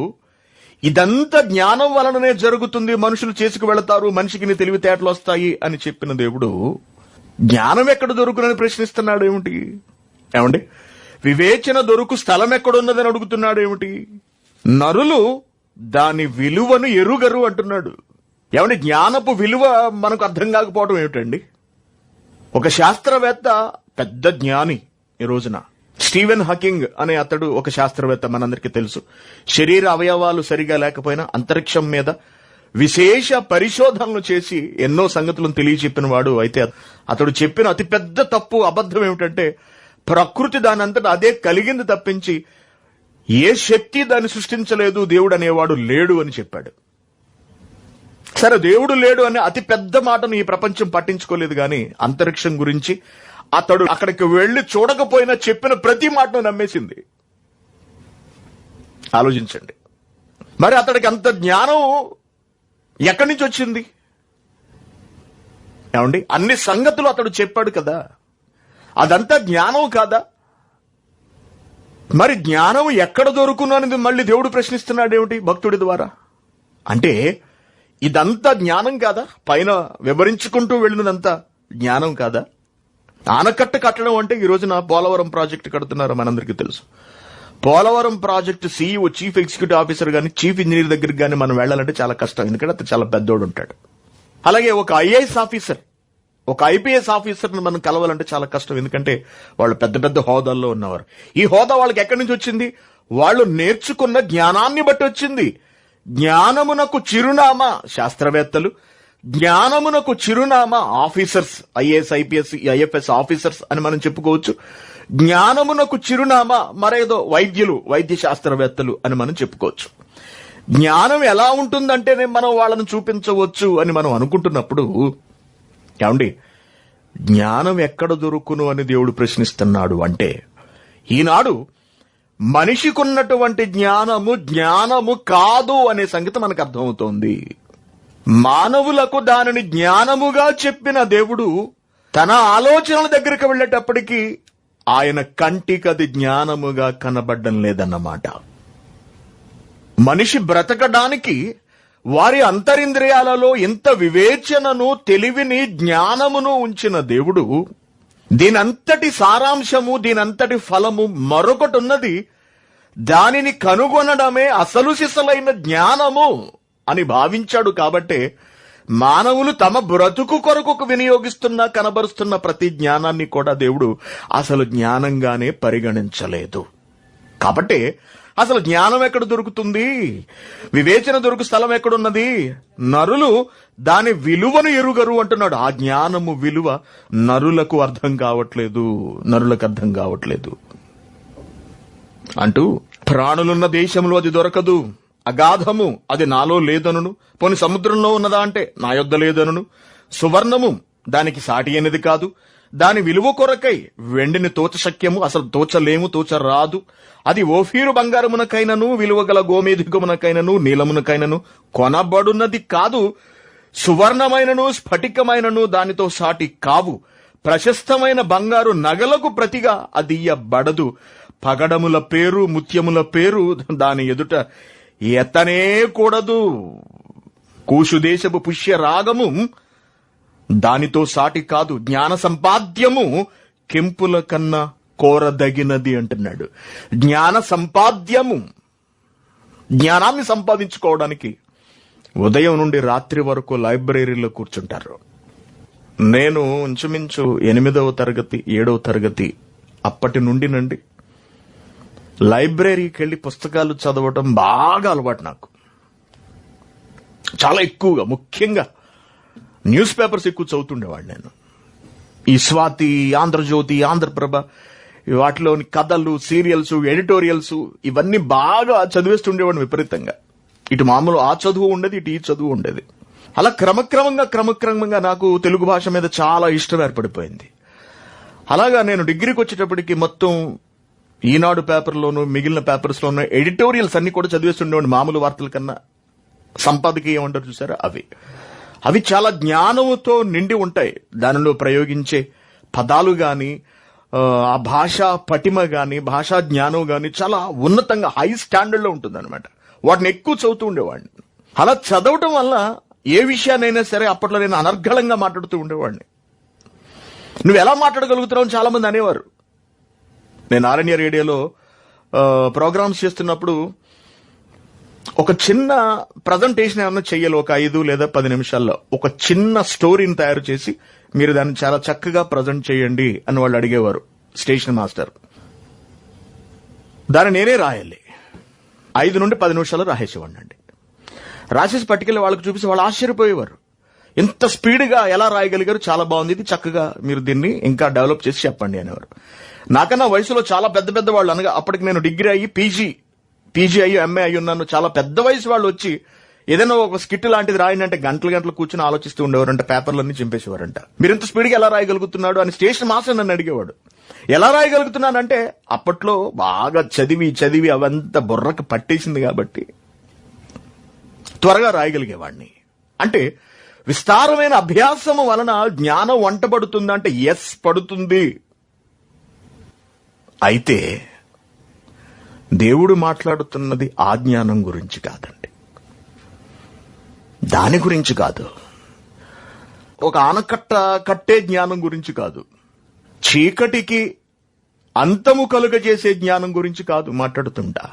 ఇదంతా జ్ఞానం వలననే జరుగుతుంది, మనుషులు చేసుకు వెళతారు, మనిషికి తెలివితేటలు వస్తాయి అని చెప్పిన దేవుడు జ్ఞానం ఎక్కడ దొరుకునని ప్రశ్నిస్తున్నాడు ఏమిటి? ఏమండి, వివేచన దొరుకు స్థలం ఎక్కడున్నదని అడుగుతున్నాడు ఏమిటి? నరులు దాని విలువను ఎరుగరు అంటున్నాడు. ఏమండి, జ్ఞానపు విలువ మనకు అర్థం కాకపోవడం ఏమిటండి? ఒక శాస్త్రవేత్త, పెద్ద జ్ఞాని ఈ రోజున, స్టీవెన్ హాకింగ్ అనే అతడు ఒక శాస్త్రవేత్త, మనందరికీ తెలుసు. శరీర అవయవాలు సరిగా లేకపోయినా అంతరిక్షం మీద విశేష పరిశోధనలు చేసి ఎన్నో సంగతులను తెలియచెప్పిన వాడు. అయితే అతడు చెప్పిన అతిపెద్ద తప్పు, అబద్ధం ఏమిటంటే ప్రకృతి దానంతటా అదే కలిగింది తప్పించి ఏ శక్తి దాన్ని సృష్టించలేదు, దేవుడు అనేవాడు లేడు అని చెప్పాడు. సరే, దేవుడు లేడు అనే అతి పెద్ద మాటను ఈ ప్రపంచం పట్టించుకోలేదు, గాని అంతరిక్షం గురించి అతడు అక్కడికి వెళ్లి చూడకపోయినా చెప్పిన ప్రతి మాటను నమ్మేసింది. ఆలోచించండి. మరి అతడికి అంత జ్ఞానం ఎక్కడి నుంచి వచ్చింది? ఏమండి, అన్ని సంగతులు అతడు చెప్పాడు కదా, అదంతా జ్ఞానం కాదా? మరి జ్ఞానం ఎక్కడ దొరుకును అనేది మళ్ళీ దేవుడు ప్రశ్నిస్తున్నాడు ఏమిటి భక్తుడి ద్వారా? అంటే ఇదంతా జ్ఞానం కాదా? పైన వివరించుకుంటూ వెళ్ళినదంతా జ్ఞానం కాదా? ఆనకట్ట కట్టడం అంటే ఈ రోజున పోలవరం ప్రాజెక్టు కడుతున్నారు, మనందరికీ తెలుసు. Polavaram project CEO, chief executive officer గాని, చీఫ్ ఇంజనీర్ దగ్గరికి గాని మనం వెళ్ళాలంటే చాలా కష్టం, ఎందుకంటే అతను చాలా పెద్దోడు ఉంటాడు. అలాగే ఒక IAS ఆఫీసర్, ఒక IPS ఆఫీసర్ని మనం కలవాలంటే చాలా కష్టం, ఎందుకంటే వాళ్ళు పెద్ద పెద్ద హోదాల్లో ఉన్నవారు. ఈ హోదా వాళ్ళకి ఎక్కడి నుంచి వచ్చింది? వాళ్ళు నేర్చుకున్న జ్ఞానాన్ని బట్టి వచ్చింది. జ్ఞానమునకు చిరునామా శాస్త్రవేత్తలు, జ్ఞానమునకు చిరునామా officers, IAS, IPS, IFS officers అని మనం చెప్పుకోవచ్చు. జ్ఞానమునకు చిరునామా మరేదో వైద్యులు, వైద్య శాస్త్రవేత్తలు అని మనం చెప్పుకోవచ్చు. జ్ఞానం ఎలా ఉంటుందంటేనే మనం వాళ్ళను చూపించవచ్చు అని మనం అనుకుంటున్నప్పుడు, ఏమండి, జ్ఞానం ఎక్కడ దొరుకును అని దేవుడు ప్రశ్నిస్తున్నాడు. అంటే ఈనాడు మనిషికున్నటువంటి జ్ఞానము కాదు అనే సంగతి మనకు అర్థమవుతోంది. మానవులకు దానిని జ్ఞానముగా చెప్పిన దేవుడు తన ఆలోచనల దగ్గరికి వెళ్ళేటప్పటికీ ఆయన కంటికి అది జ్ఞానముగా కనబడడం లేదన్నమాట. మనిషి బ్రతకడానికి వారి అంతరింద్రియాలలో ఇంత వివేచనను, తెలివిని, జ్ఞానమును ఉంచిన దేవుడు దీనంతటి సారాంశము, దీనంతటి ఫలము మరొకటి ఉన్నది, దానిని కనుగొనడమే అసలు సిసలైన జ్ఞానము అని భావించాడు. కాబట్టే మానవులు తమ బ్రతుకు కొరకు వినియోగిస్తున్న, కనబరుస్తున్న ప్రతి జ్ఞానాన్ని కూడా దేవుడు అసలు జ్ఞానంగానే పరిగణించలేదు. కాబట్టి అసలు జ్ఞానం ఎక్కడ దొరుకుతుంది? వివేచన దొరుకు స్థలం ఎక్కడున్నది? నరులు దాని విలువను ఎరుగరు అంటున్నాడు. ఆ జ్ఞానము విలువ నరులకు అర్థం కావట్లేదు అంటూ, ప్రాణులున్న దేశంలో అది దొరకదు, అగాధము అది నాలో లేదనును, పోని సముద్రంలో ఉన్నదా అంటే నా యొద్ద లేదనును, సువర్ణము దానికి సాటి అనేది కాదు, దాని విలువ కొరకై వెండిని తోచశక్యము, అసలు తోచలేము, తోచరాదు. అది ఓఫీరు బంగారమునకైనను, విలువగల గోమేధికమునకైనను, నీలమునకైనను కొనబడున్నది కాదు. సువర్ణమైనను, స్ఫటికమైనను దానితో సాటి కావు. ప్రశస్తమైన బంగారు నగలకు ప్రతిగా అది ఇయ్యబడదు. పగడముల పేరు, ముత్యముల పేరు దాని ఎదుట ఎత్తనే కూడదు. కూషు దేశపు పుష్య రాగము దానితో సాటి కాదు. జ్ఞాన సంపాద్యము కెంపుల కన్నా కోరదగినది అంటున్నాడు. జ్ఞాన సంపాద్యము, జ్ఞానాన్ని సంపాదించుకోవడానికి ఉదయం నుండి రాత్రి వరకు లైబ్రరీలో కూర్చుంటారు. నేను ఇంచుమించు 8వ తరగతి 7వ తరగతి అప్పటి నుండి లైబ్రరీకి వెళ్లి పుస్తకాలు చదవటం బాగా అలవాటు నాకు. చాలా ఎక్కువగా, ముఖ్యంగా న్యూస్ పేపర్స్ ఎక్కువ చదువుతుండేవాడు నేను. ఈ స్వాతి, ఆంధ్రజ్యోతి, ఆంధ్రప్రభ, వాటిలోని కథలు, సీరియల్స్, ఎడిటోరియల్స్ ఇవన్నీ బాగా చదివేస్తుండేవాడిని విపరీతంగా. ఇటు మామూలు ఆ చదువు ఉండేది, ఇటు ఈ చదువు ఉండేది. అలా క్రమక్రమంగా నాకు తెలుగు భాష మీద చాలా ఇష్టం ఏర్పడిపోయింది. అలాగా నేను డిగ్రీకి వచ్చేటప్పటికి మొత్తం ఈనాడు పేపర్లోను మిగిలిన పేపర్స్లోనూ ఎడిటోరియల్స్ అన్ని కూడా చదివేస్తుండేవాడిని. మామూలు వార్తల కన్నా సంపాదకీయం ఏమంటారు చూసారా, అవి చాలా జ్ఞానంతో నిండి ఉంటాయి. దానిలో ప్రయోగించే పదాలు గాని, ఆ భాషా పటిమ గాని, భాషా జ్ఞానం గాని చాలా ఉన్నతంగా హై స్టాండర్డ్ లో ఉంటుంది అనమాట. వాటిని ఎక్కువ చదువుతూ ఉండేవాడిని. అలా చదవటం వల్ల ఏ విషయాన్నైనా సరే అప్పట్లో నేను అనర్గళంగా మాట్లాడుతూ ఉండేవాడిని. నువ్వు ఎలా మాట్లాడగలుగుతున్నావు అని చాలా మంది అనేవారు. నేను ఆల్ ఇండియా రేడియోలో ప్రోగ్రామ్స్ చేస్తున్నప్పుడు ఒక చిన్న ప్రజెంటేషన్ ఏమన్నా చెయ్యాలి, ఒక 5 లేదా 10 నిమిషాల్లో ఒక చిన్న స్టోరీని తయారు చేసి మీరు దాన్ని చాలా చక్కగా ప్రజెంట్ చేయండి అని వాళ్ళు అడిగేవారు, స్టేషన్ మాస్టర్. దాన్ని నేనే రాయాలి. 5 నుండి 10 నిమిషాలు రాసేసేవాడిని అండి. రాసేసి పట్టుకెళ్ళి వాళ్ళకి చూపిస్తే వాళ్ళు ఆశ్చర్యపోయేవారు. ఇంత స్పీడ్గా ఎలా రాయగలిగారు, చాలా బాగుంది, ఇది చక్కగా మీరు దీన్ని ఇంకా డెవలప్ చేసి చెప్పండి అనేవారు. నాకన్నా వయసులో చాలా పెద్ద వాళ్ళు, అనగా అప్పటికి నేను డిగ్రీ అయ్యి పీజీ అయ్యి ఎంఏ అయ్యి ఉన్నాను. చాలా పెద్ద వయసు వాళ్ళు వచ్చి ఏదైనా ఒక స్కిట్ లాంటిది రాయండి అంటే గంటలు కూర్చొని ఆలోచిస్తూ ఉండేవారంట, పేపర్లన్నీ చింపేసేవారంట. మీరు ఇంత స్పీడ్గా ఎలా రాయగలుగుతున్నాడు అని స్టేషన్ మాస్టర్ నన్ను అడిగేవాడు. ఎలా రాయగలుగుతున్నానంటే అప్పట్లో బాగా చదివి అవంతా బుర్రకు పట్టేసింది కాబట్టి త్వరగా రాయగలిగేవాడిని. అంటే విస్తారమైన అభ్యాసము వలన జ్ఞానం వంటబడుతుందంటే ఎస్, పడుతుంది. అయితే దేవుడు మాట్లాడుతున్నది ఆ జ్ఞానం గురించి కాదండి, దాని గురించి కాదు. ఒక ఆనకట్ట కట్టే జ్ఞానం గురించి కాదు, చీకటికి అంతము కలుగజేసే జ్ఞానం గురించి కాదు మాట్లాడుతుంటా.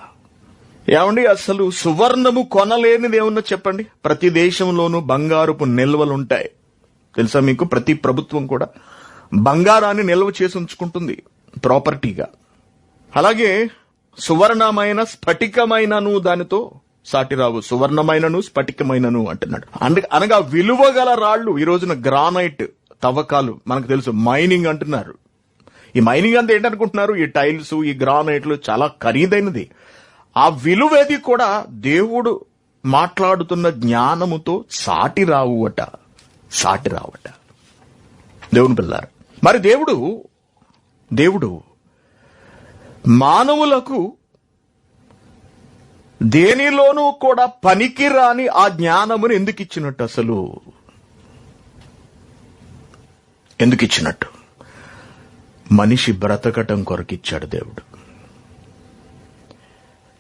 ఏమండి, అసలు సువర్ణము కొనలేనిది ఏమన్నా చెప్పండి? ప్రతి దేశంలోనూ బంగారపు నిల్వలుంటాయి తెలుసా మీకు? ప్రతి ప్రభుత్వం కూడా బంగారాన్ని నిల్వ చేసి ఉంచుకుంటుంది ప్రాపర్టీగా. అలాగే సువర్ణమైన స్ఫటికమైనను దానితో సాటిరావు, సువర్ణమైనను స్ఫటికమైనను అంటున్నాడు. అనగా విలువ గల రాళ్లు. ఈ రోజున గ్రానైట్ తవ్వకాలు మనకు తెలుసు, మైనింగ్ అంటున్నారు. ఈ మైనింగ్ అంతా ఏంటనుకుంటున్నారు? ఈ టైల్స్, ఈ గ్రానైట్లు చాలా ఖరీదైనది. ఆ విలువేది కూడా దేవుడు మాట్లాడుతున్న జ్ఞానముతో సాటి రావట. దేవుని పిల్లారు, మరి దేవుడు మానవులకు దేనిలోనూ కూడా పనికిరాని ఆ జ్ఞానమును ఎందుకు ఇచ్చినట్టు? అసలు ఎందుకు ఇచ్చినట్టు? మనిషి బ్రతకటం కొరకిచ్చాడు దేవుడు.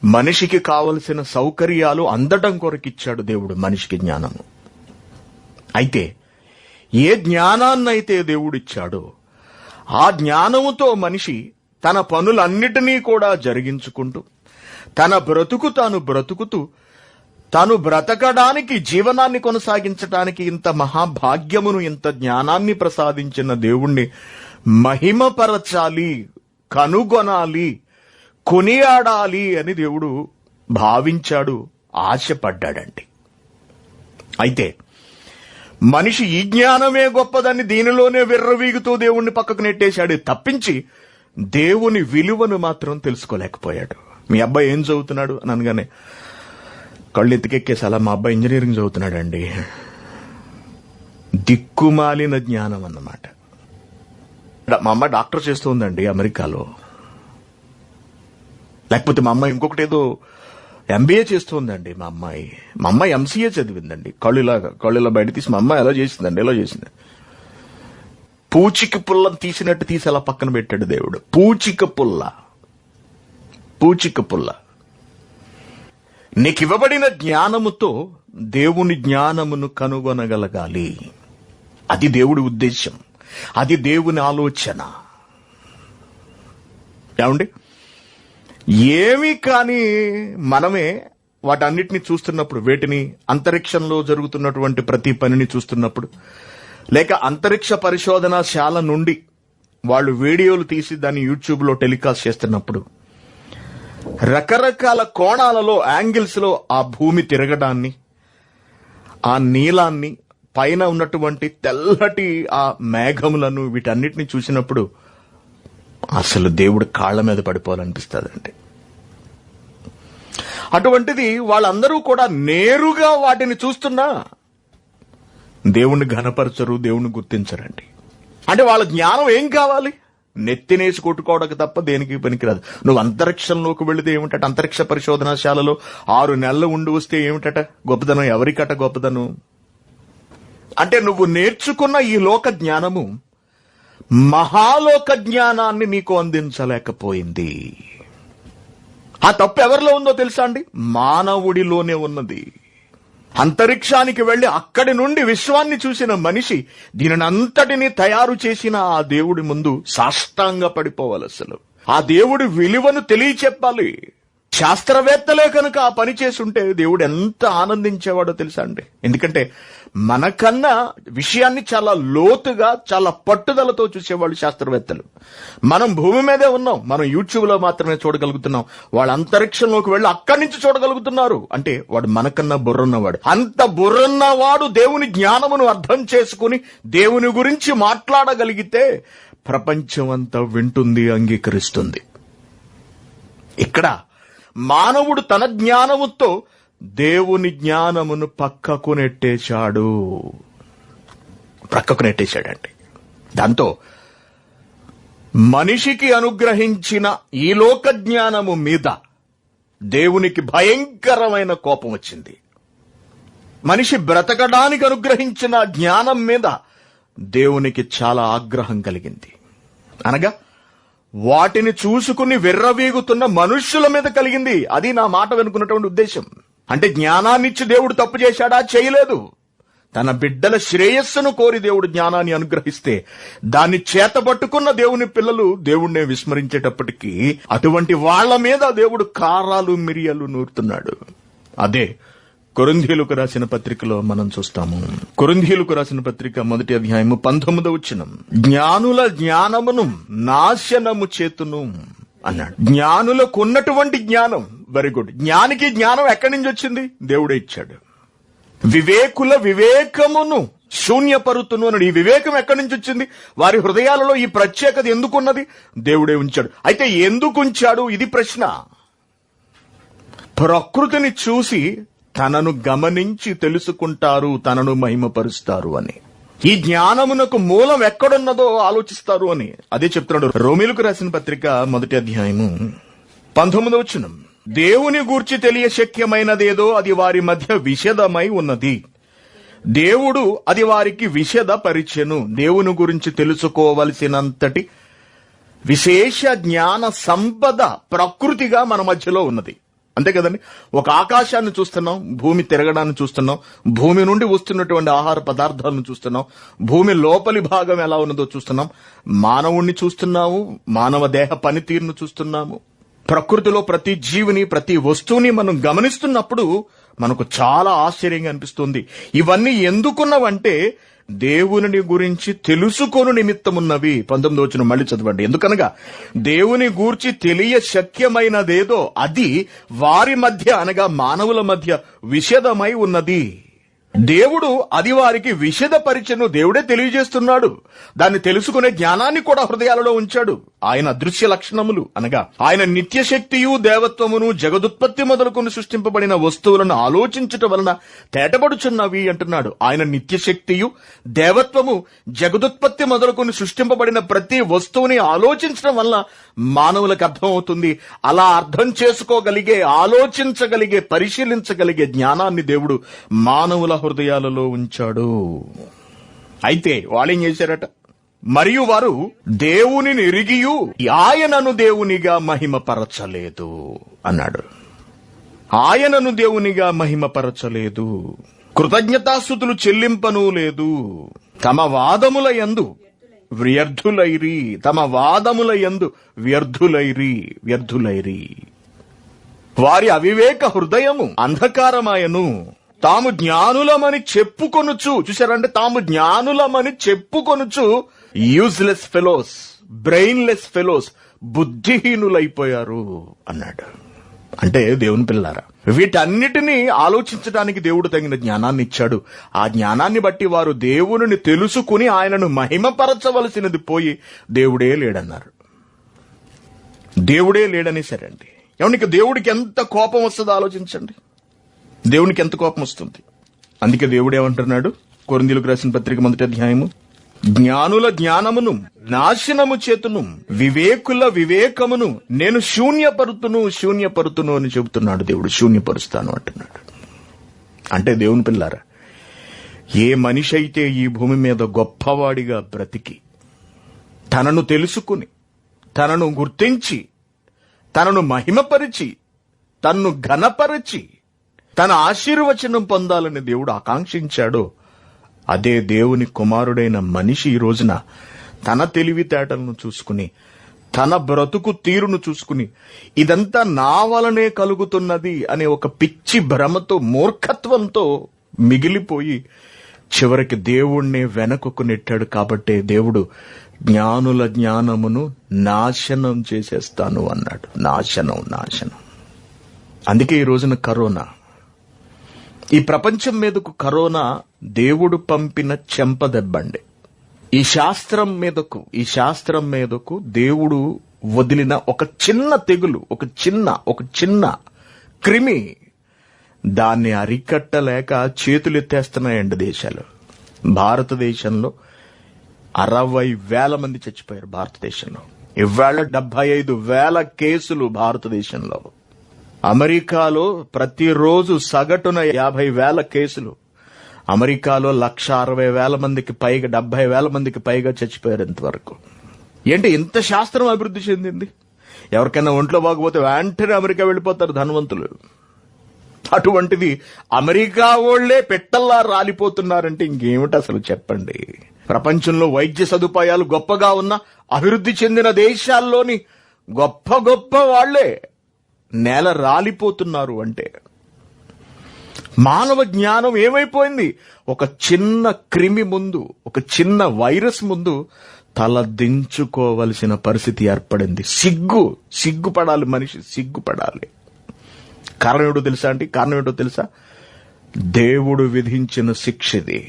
మనిషికి కావలసిన సౌకర్యాలు అందటం కొరకిచ్చాడు దేవుడు మనిషికి జ్ఞానము. అయితే ఏ జ్ఞానాన్నైతే దేవుడిచ్చాడో ఆ జ్ఞానముతో మనిషి తన పనులన్నిటినీ కూడా జరిగించుకుంటూ తన బ్రతుకుతూ తాను బ్రతకడానికి, జీవనాన్ని కొనసాగించడానికి ఇంత మహాభాగ్యమును, ఇంత జ్ఞానాన్ని ప్రసాదించిన దేవుణ్ణి మహిమపరచాలి, కనుగొనాలి, కొనియాడాలి అని దేవుడు భావించాడు, ఆశపడ్డాడండి. అయితే మనిషి ఈ జ్ఞానమే గొప్పదని దీనిలోనే విర్రవీగుతూ దేవుణ్ణి పక్కకు నెట్టేశాడు తప్పించి దేవుని విలువను మాత్రం తెలుసుకోలేకపోయాడు. మీ అబ్బాయి ఏం చదువుతున్నాడు అని అనగానే కళ్ళు ఎత్తికెక్కేసి, అలా మా అబ్బాయి ఇంజనీరింగ్ చదువుతున్నాడండి. దిక్కుమాలిన జ్ఞానం అన్నమాట. మా అమ్మాయి డాక్టర్ చేస్తుందండి అమెరికాలో. లేకపోతే మా అమ్మాయి ఇంకొకటి ఏదో ఎంబీఏ చేస్తుందండి. మా అమ్మాయి ఎంసీఏ చదివిందండి. కళ్ళులా బయట తీసి మా అమ్మాయి ఎలా చేసింది. పూచిక పుల్లని తీసినట్టు తీసి అలా పక్కన పెట్టాడు దేవుడు. పూచిక పుల్ల. నీకివ్వబడిన జ్ఞానముతో దేవుని జ్ఞానమును కనుగొనగలగాలి. అది దేవుడి ఉద్దేశం, అది దేవుని ఆలోచన. ఏమండి, ఏమీ కాని మనమే వాటన్నిటిని చూస్తున్నప్పుడు, వేటిని అంతరిక్షంలో జరుగుతున్నటువంటి ప్రతి పనిని చూస్తున్నప్పుడు, లేక అంతరిక్ష పరిశోధనశాల నుండి వాళ్ళు వీడియోలు తీసి దాన్ని యూట్యూబ్లో టెలికాస్ట్ చేస్తున్నప్పుడు, రకరకాల కోణాలలో, యాంగిల్స్ లో ఆ భూమి తిరగడాన్ని, ఆ నీలాన్ని, పైన ఉన్నటువంటి తెల్లటి ఆ మేఘములను, వీటన్నిటిని చూసినప్పుడు అసలు దేవుడు కాళ్ల మీద పడిపోవాలనిపిస్తుందండి. అటువంటిది వాళ్ళందరూ కూడా నేరుగా వాటిని చూస్తున్నా దేవుణ్ణి ఘనపరచరు, దేవుణ్ణి గుర్తించరండి. అంటే వాళ్ళ జ్ఞానం ఏం కావాలి? నెత్తినేసి కొట్టుకోవడానికి తప్ప దేనికి పనికిరాదు. నువ్వు అంతరిక్షంలోకి వెళితే ఏమిటట? అంతరిక్ష పరిశోధనశాలలో 6 నెలలు ఉండి వస్తే ఏమిటట గొప్పదనం? ఎవరికట గొప్పదనం? అంటే నువ్వు నేర్చుకున్న ఈ లోక జ్ఞానము మహాలోక జ్ఞానాన్ని నీకు అందించలేకపోయింది. ఆ తప్పు ఎవరిలో ఉందో తెలుసా అండి? మానవుడిలోనే ఉన్నది. అంతరిక్షానికి వెళ్లి అక్కడి నుండి విశ్వాన్ని చూసిన మనిషి దీనినంతటినీ తయారు చేసిన ఆ దేవుడి ముందు సాష్టాంగ పడిపోవాలి. అసలు ఆ దేవుడి విలువను తెలియచెప్పాలి. శాస్త్రవేత్తలే కనుక ఆ పని చేసుంటే దేవుడు ఎంత ఆనందించేవాడో తెలుసా అండి. ఎందుకంటే మనకన్నా విషయాన్ని చాలా లోతుగా, చాలా పట్టుదలతో చూసేవాళ్ళు శాస్త్రవేత్తలు. మనం భూమి మీదే ఉన్నాం, మనం యూట్యూబ్ లో మాత్రమే చూడగలుగుతున్నాం. వాళ్ళు అంతరిక్షంలోకి వెళ్ళి అక్కడి నుంచి చూడగలుగుతున్నారు. అంటే వాడు మనకన్నా బుర్రన్నవాడు. అంత బుర్రన్నవాడు దేవుని జ్ఞానమును అర్థం చేసుకుని దేవుని గురించి మాట్లాడగలిగితే ప్రపంచం అంతా వింటుంది, అంగీకరిస్తుంది. ఇక్కడ మానవుడు తన జ్ఞానముతో దేవుని జ్ఞానమును పక్కకు నెట్టేశాడండి. దాంతో మనిషికి అనుగ్రహించిన ఈ లోక జ్ఞానము మీద దేవునికి భయంకరమైన కోపం వచ్చింది. మనిషి బ్రతకడానికి అనుగ్రహించిన జ్ఞానం మీద దేవునికి చాలా ఆగ్రహం కలిగింది. అనగా వాటిని చూసుకుని విర్రవీగుతున్న మనుష్యుల మీద కలిగింది. అది నా మాట వెనుకున్నటువంటి ఉద్దేశం. అంటే జ్ఞానాన్నిచ్చి దేవుడు తప్పు చేశాడా? చేయలేదు. తన బిడ్డల శ్రేయస్సును కోరి దేవుడు జ్ఞానాన్ని అనుగ్రహిస్తే దాన్ని చేతబట్టుకున్న దేవుని పిల్లలు దేవుణ్ణే విస్మరించేటప్పటికీ అటువంటి వాళ్ల మీద దేవుడు కారాలు మిరియాలు నూరుతున్నాడు. అదే కొరింథీయులకు రాసిన పత్రికలో మనం చూస్తాము. కొరింథీయులకు రాసిన పత్రిక 1వ అధ్యాయము 19వ వచనం, జ్ఞానుల జ్ఞానమును నాశనము చేతును అన్నాడు. జ్ఞానులకు ఉన్నటువంటి జ్ఞానం వెరీ గుడ్. జ్ఞానికి జ్ఞానం ఎక్కడి నుంచి వచ్చింది? దేవుడే ఇచ్చాడు. వివేకుల వివేకమును శూన్యపరుతును అన్నాడు. ఈ వివేకం ఎక్కడి నుంచి వచ్చింది? వారి హృదయాలలో ఈ ప్రత్యేకత ఎందుకున్నది? దేవుడే ఉంచాడు. అయితే ఎందుకు ఉంచాడు? ఇది ప్రశ్న. ప్రకృతిని చూసి తనను గమనించి తెలుసుకుంటారు, తనను మహిమపరుస్తారు అని. ఈ జ్ఞానమునకు మూలం ఎక్కడున్నదో ఆలోచిస్తారు అని అదే చెప్తున్నాడు. రోమీయులకు రాసిన పత్రిక 1వ అధ్యాయము 19వ వచనం, దేవుని గూర్చి తెలియశక్యమైనదేదో అది వారి మధ్య విషదమై ఉన్నది, దేవుడు అది వారికి విషద పరిచెను. దేవుని గురించి తెలుసుకోవలసినంతటి విశేష జ్ఞాన సంపద ప్రకృతిగా మన మధ్యలో ఉన్నది. అంతే కదండి. ఒక ఆకాశాన్ని చూస్తున్నాం, భూమి తిరగడాన్ని చూస్తున్నాం, భూమి నుండి వస్తున్నటువంటి ఆహార పదార్థాలను చూస్తున్నాం, భూమి లోపలి భాగం ఎలా ఉన్నదో చూస్తున్నాం, మానవుణ్ణి చూస్తున్నాము, మానవ దేహ పనితీరును చూస్తున్నాము. ప్రకృతిలో ప్రతి జీవిని, ప్రతి వస్తువుని మనం గమనిస్తున్నప్పుడు మనకు చాలా ఆశ్చర్యంగా అనిపిస్తుంది. ఇవన్నీ ఎందుకున్నవంటే దేవుని గురించి తెలుసుకొను నిమిత్తమున్నవి. 19వ వచనం మళ్ళీ చదవండి. ఎందుకనగా దేవుని గూర్చి తెలియ శక్యమైనదేదో అది వారి మధ్య, అనగా మానవుల మధ్య విషదమై ఉన్నది. దేవుడు అది వారికి విషదపరిచెను. దేవుడే తెలియజేస్తున్నాడు. దాన్ని తెలుసుకునే జ్ఞానాన్ని కూడా హృదయాలలో ఉంచాడు. ఆయన అదృశ్య లక్షణములు అనగా ఆయన నిత్యశక్తియు దేవత్వమును జగదుత్పత్తి మొదలుకొని సృష్టింపబడిన వస్తువులను ఆలోచించటం వలన తేటపడుచున్నవి అంటున్నాడు. ఆయన నిత్యశక్తియు దేవత్వము జగదుత్పత్తి మొదలుకొని సృష్టింపబడిన ప్రతి వస్తువుని ఆలోచించడం వల్ల మానవులకు అర్థమవుతుంది. అలా అర్థం చేసుకోగలిగే, ఆలోచించగలిగే, పరిశీలించగలిగే జ్ఞానాన్ని దేవుడు మానవుల హృదయాలలో ఉంచాడు. అయితే వాళ్ళేం చేశారట? మరియు వారు దేవునిని ఎరిగియు ఆయనను దేవునిగా మహిమపరచలేదు అన్నాడు. ఆయనను దేవునిగా మహిమపరచలేదు. కృతజ్ఞతాస్తుతులు చెల్లింపను లేదు. తమ వాదముల యందు వ్యర్థులైరి, తమ వాదముల యందు వ్యర్థులైరి. వారి అవివేక హృదయము అంధకారమాయను. తాము జ్ఞానులమని చెప్పుకొనుచు, చూశారంటే తాము జ్ఞానులమని చెప్పుకొనుచు యూజ్లెస్ ఫెలోస్, బ్రెయిన్లెస్ ఫెలోస్, బుద్ధిహీనులైపోయారు అన్నాడు. అంటే దేవుని పిల్లారా, వీటన్నిటినీ ఆలోచించడానికి దేవుడు తగిన జ్ఞానాన్ని ఇచ్చాడు. ఆ జ్ఞానాన్ని బట్టి వారు దేవుని తెలుసుకుని ఆయనను మహిమపరచవలసినది పోయి దేవుడే లేడన్నారు. దేవుడే లేడని సరండి. ఏమనికి దేవుడికి ఎంత కోపం వస్తుందో ఆలోచించండి. దేవునికి ఎంత కోపం వస్తుంది. అందుకే దేవుడు ఏమంటున్నాడు, కొరింథీయులకు రాసిన పత్రిక 1వ అధ్యాయము, జ్ఞానుల జ్ఞానమును నాశనము చేతును, వివేకుల వివేకమును నేను శూన్యపరుతును అని చెబుతున్నాడు దేవుడు. శూన్యపరుస్తాను అంటున్నాడు. అంటే దేవుని పిల్లారా, ఏ మనిషి అయితే ఈ భూమి మీద గొప్పవాడిగా బ్రతికి తనను తెలుసుకుని, తనను గుర్తించి, తనను మహిమపరిచి, తన్ను ఘనపరిచి తన ఆశీర్వచనం పొందాలని దేవుడు ఆకాంక్షించాడో, అదే దేవుని కుమారుడైన మనిషి ఈ రోజున తన తెలివితేటలను చూసుకుని, తన బ్రతుకు తీరును చూసుకుని, ఇదంతా నా వలనే కలుగుతున్నది అనే ఒక పిచ్చి భ్రమతో, మూర్ఖత్వంతో మిగిలిపోయి చివరికి దేవుణ్ణే వెనకకు నెట్టాడు. కాబట్టే దేవుడు జ్ఞానుల జ్ఞానమును నాశనం చేసేస్తాను అన్నాడు. నాశనం. అందుకే ఈ రోజున కరోనా, ఈ ప్రపంచం మీదకు కరోనా దేవుడు పంపిన చెంపదెబ్బండి. ఈ శాస్త్రం మీదకు దేవుడు వదిలిన ఒక చిన్న తెగులు, ఒక చిన్న క్రిమి, దాన్ని అరికట్టలేక చేతులెత్తేస్తున్నాయండి దేశాలు. భారతదేశంలో 60,000 మంది చచ్చిపోయారు. భారతదేశంలో ఇవాళ 75,000 కేసులు భారతదేశంలో. అమెరికాలో ప్రతిరోజు సగటున 50,000 కేసులు. అమెరికాలో 1,60,000 మందికి పైగా, 70,000 మందికి పైగా చచ్చిపోయారు ఇంతవరకు. ఏంటి ఇంత శాస్త్రం అభివృద్ధి చెందింది? ఎవరికైనా ఒంట్లో బాగపోతే వెంటనే అమెరికా వెళ్ళిపోతారు ధనవంతులు. అటువంటిది అమెరికా ఓళ్లే పెట్టల్లా రాలిపోతున్నారంటే ఇంకేమిటి అసలు చెప్పండి. ప్రపంచంలో వైద్య సదుపాయాలు గొప్పగా ఉన్న అభివృద్ధి చెందిన దేశాల్లోని గొప్ప వాళ్లే నేల రాలిపోతున్నారు. అంటే మానవ జ్ఞానం ఏమైపోయింది? ఒక చిన్న క్రిమి ముందు, ఒక చిన్న వైరస్ ముందు తల దించుకోవలసిన పరిస్థితి ఏర్పడింది. సిగ్గుపడాలి మనిషి, సిగ్గుపడాలి. కారణం ఏంటో తెలుసా? దేవుడు విధించిన శిక్షది.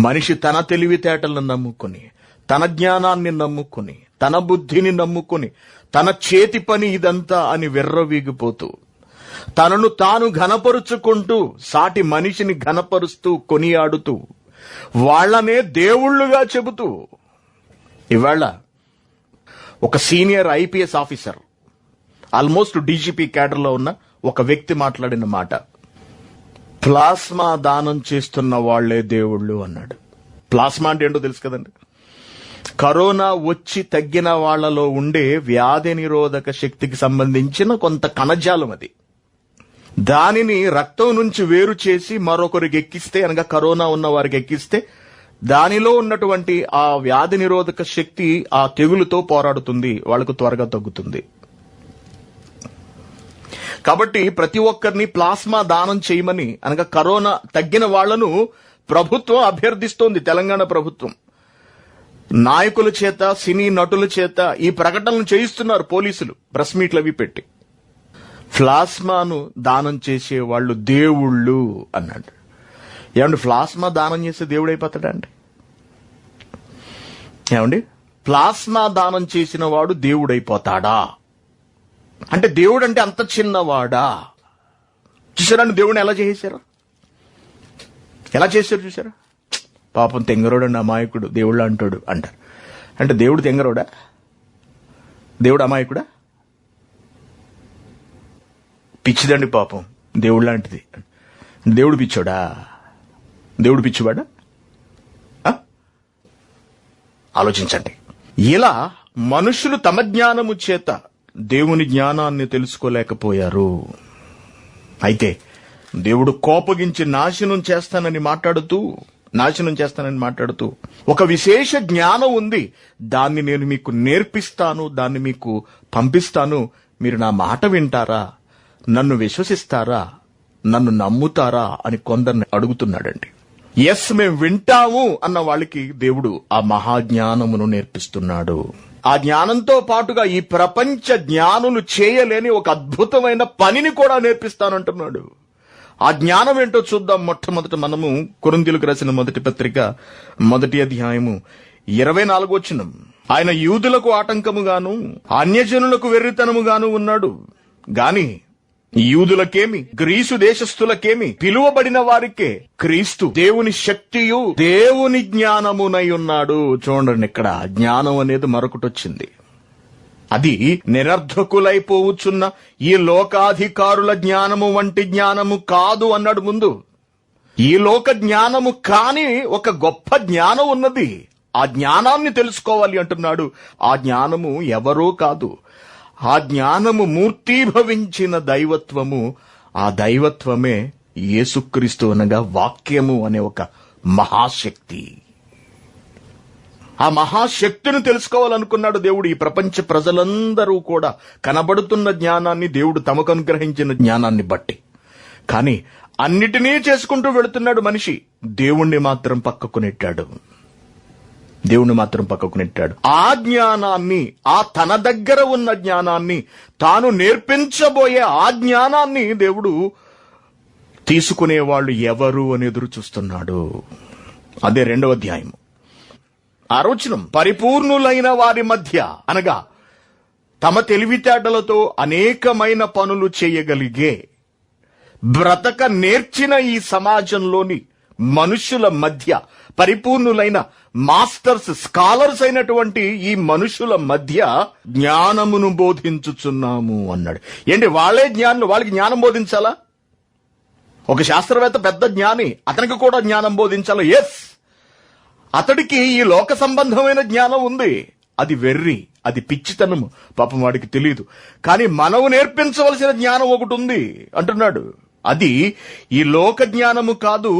మనిషి తన తెలివితేటలను నమ్ముకుని, తన జ్ఞానాన్ని నమ్ముకుని, తన బుద్ధిని నమ్ముకుని, తన చేతి పని ఇదంతా అని విర్రవీగిపోతూ, తనను తాను ఘనపరుచుకుంటూ, సాటి మనిషిని ఘనపరుస్తూ, కొనియాడుతూ, వాళ్లనే దేవుళ్లుగా చెబుతూ, ఇవాళ ఒక senior IPS officer, almost DGP క్యాడర్లో ఉన్న ఒక వ్యక్తి మాట్లాడిన మాట, ప్లాస్మా దానం చేస్తున్న వాళ్లే దేవుళ్ళు అన్నాడు. ప్లాస్మా అంటే ఏంటో తెలుసు కదండి. కరోనా వచ్చి తగ్గిన వాళ్లలో ఉండే వ్యాధి నిరోధక శక్తికి సంబంధించిన కొంత కణజాలం అది. దానిని రక్తం నుంచి వేరు చేసి మరొకరికి ఎక్కిస్తే, అనగా కరోనా ఉన్న వారికి ఎక్కిస్తే, దానిలో ఉన్నటువంటి ఆ వ్యాధి నిరోధక శక్తి ఆ తెగులుతో పోరాడుతుంది, వాళ్లకు త్వరగా తగ్గుతుంది. కాబట్టి ప్రతి ఒక్కరిని ప్లాస్మా దానం చేయమని, అనగా కరోనా తగ్గిన వాళ్లను ప్రభుత్వం అభ్యర్థిస్తోంది. తెలంగాణ ప్రభుత్వం నాయకుల చేత, సినీ నటుల చేత ఈ ప్రకటనలు చేయిస్తున్నారు పోలీసులు, ప్రెస్ మీట్లు అవి పెట్టి. ప్లాస్మాను దానం చేసే వాళ్ళు దేవుళ్ళు అన్నాడు. ఏమండి, ప్లాస్మా దానం చేసే దేవుడు అయిపోతాడా అండి? ఏమండి, ప్లాస్మా దానం చేసిన వాడు దేవుడైపోతాడా? అంటే దేవుడు అంటే అంత చిన్నవాడా? చూసారండి దేవుడిని ఎలా చేశారు చూసారా? పాపం తెంగరోడు అండి, అమాయకుడు, దేవుళ్ళు అంటాడు అంటారు. అంటే దేవుడు తెంగరోడా? దేవుడు అమాయకుడా? పిచ్చిదండి పాపం, దేవుడు లాంటిది. దేవుడు పిచ్చోడా? దేవుడు పిచ్చివాడా? ఆలోచించండి. ఇలా మనుషులు తమ జ్ఞానము చేత దేవుని జ్ఞానాన్ని తెలుసుకోలేకపోయారు. అయితే దేవుడు కోపగించి నాశనం చేస్తానని మాట్లాడుతూ ఒక విశేష జ్ఞానం ఉంది, దాన్ని నేను మీకు నేర్పిస్తాను, దాన్ని మీకు పంపిస్తాను, మీరు నా మాట వింటారా, నన్ను విశ్వసిస్తారా, నన్ను నమ్ముతారా అని కొందరిని అడుగుతున్నాడండి. ఎస్, మేము వింటాము అన్న వాళ్ళకి దేవుడు ఆ మహాజ్ఞానమును నేర్పిస్తున్నాడు. ఆ జ్ఞానంతో పాటుగా ఈ ప్రపంచ జ్ఞానులు చేయలేని ఒక అద్భుతమైన పనిని కూడా నేర్పిస్తానంటున్నాడు. ఆ జ్ఞానం ఏంటో చూద్దాం. మొట్టమొదట మనము కొరింథీయులకు రాసిన మొదటి పత్రిక 1వ అధ్యాయము 24వ వచనం. ఆయన యూదులకు ఆటంకముగాను అన్యజనులకు వెర్రితనముగాను ఉన్నాడు గాని యూదులకేమి గ్రీసు దేశస్థులకేమి పిలువబడిన వారికే క్రీస్తు దేవుని శక్తియు దేవుని జ్ఞానమునై ఉన్నాడు. చూడండి, ఇక్కడ జ్ఞానం అనేది మరొకటి వచ్చింది. అది నిరర్ధకులైపోవచ్చున్న ఈ లోకాధికారుల జ్ఞానము వంటి జ్ఞానము కాదు అన్నాడు ముందు. ఈ లోక జ్ఞానము కాని ఒక గొప్ప జ్ఞానం ఉన్నది. ఆ జ్ఞానాన్ని తెలుసుకోవాలి అంటున్నాడు. ఆ జ్ఞానము ఎవరో కాదు, ఆ జ్ఞానము మూర్తీభవించిన దైవత్వము. ఆ దైవత్వమే యేసుక్రీస్తు అనగా వాక్యము అనే ఒక మహాశక్తి. ఆ మహాశక్తిని తెలుసుకోవాలనుకున్నాడు దేవుడు. ఈ ప్రపంచ ప్రజలందరూ కూడా కనబడుతున్న జ్ఞానాన్ని దేవుడు తమకు అనుగ్రహించిన జ్ఞానాన్ని బట్టి, కానీ అన్నిటినీ చేసుకుంటూ వెళుతున్నాడు మనిషి. దేవుణ్ణి మాత్రం పక్కకు నెట్టాడు. ఆ జ్ఞానాన్ని, ఆ తన దగ్గర ఉన్న జ్ఞానాన్ని, తాను నేర్పించబోయే ఆ జ్ఞానాన్ని దేవుడు తీసుకునేవాళ్ళు ఎవరు అని ఎదురు చూస్తున్నాడు. అదే 2వ అధ్యాయము 6వ వచనం. పరిపూర్ణులైన వారి మధ్య అనగా తమ తెలివితేటలతో అనేకమైన పనులు చేయగలిగే బ్రతక నేర్చిన ఈ సమాజంలోని మనుషుల మధ్య, పరిపూర్ణులైన మాస్టర్స్, స్కాలర్స్ అయినటువంటి ఈ మనుషుల మధ్య జ్ఞానమును బోధించుచున్నాము అన్నాడు. ఏంటి, వాళ్ళకి జ్ఞానం బోధించాలా? ఒక శాస్త్రవేత్త పెద్ద జ్ఞాని, అతనికి కూడా జ్ఞానం బోధించాలా? ఎస్, అతడికి ఈ లోక సంబంధమైన జ్ఞానం ఉంది. అది వెర్రి, అది పిచ్చితనము, పాపం వాడికి తెలియదు. కానీ మనము నేర్పించవలసిన జ్ఞానం ఒకటి ఉంది అంటున్నాడు. అది ఈ లోక జ్ఞానము కాదు,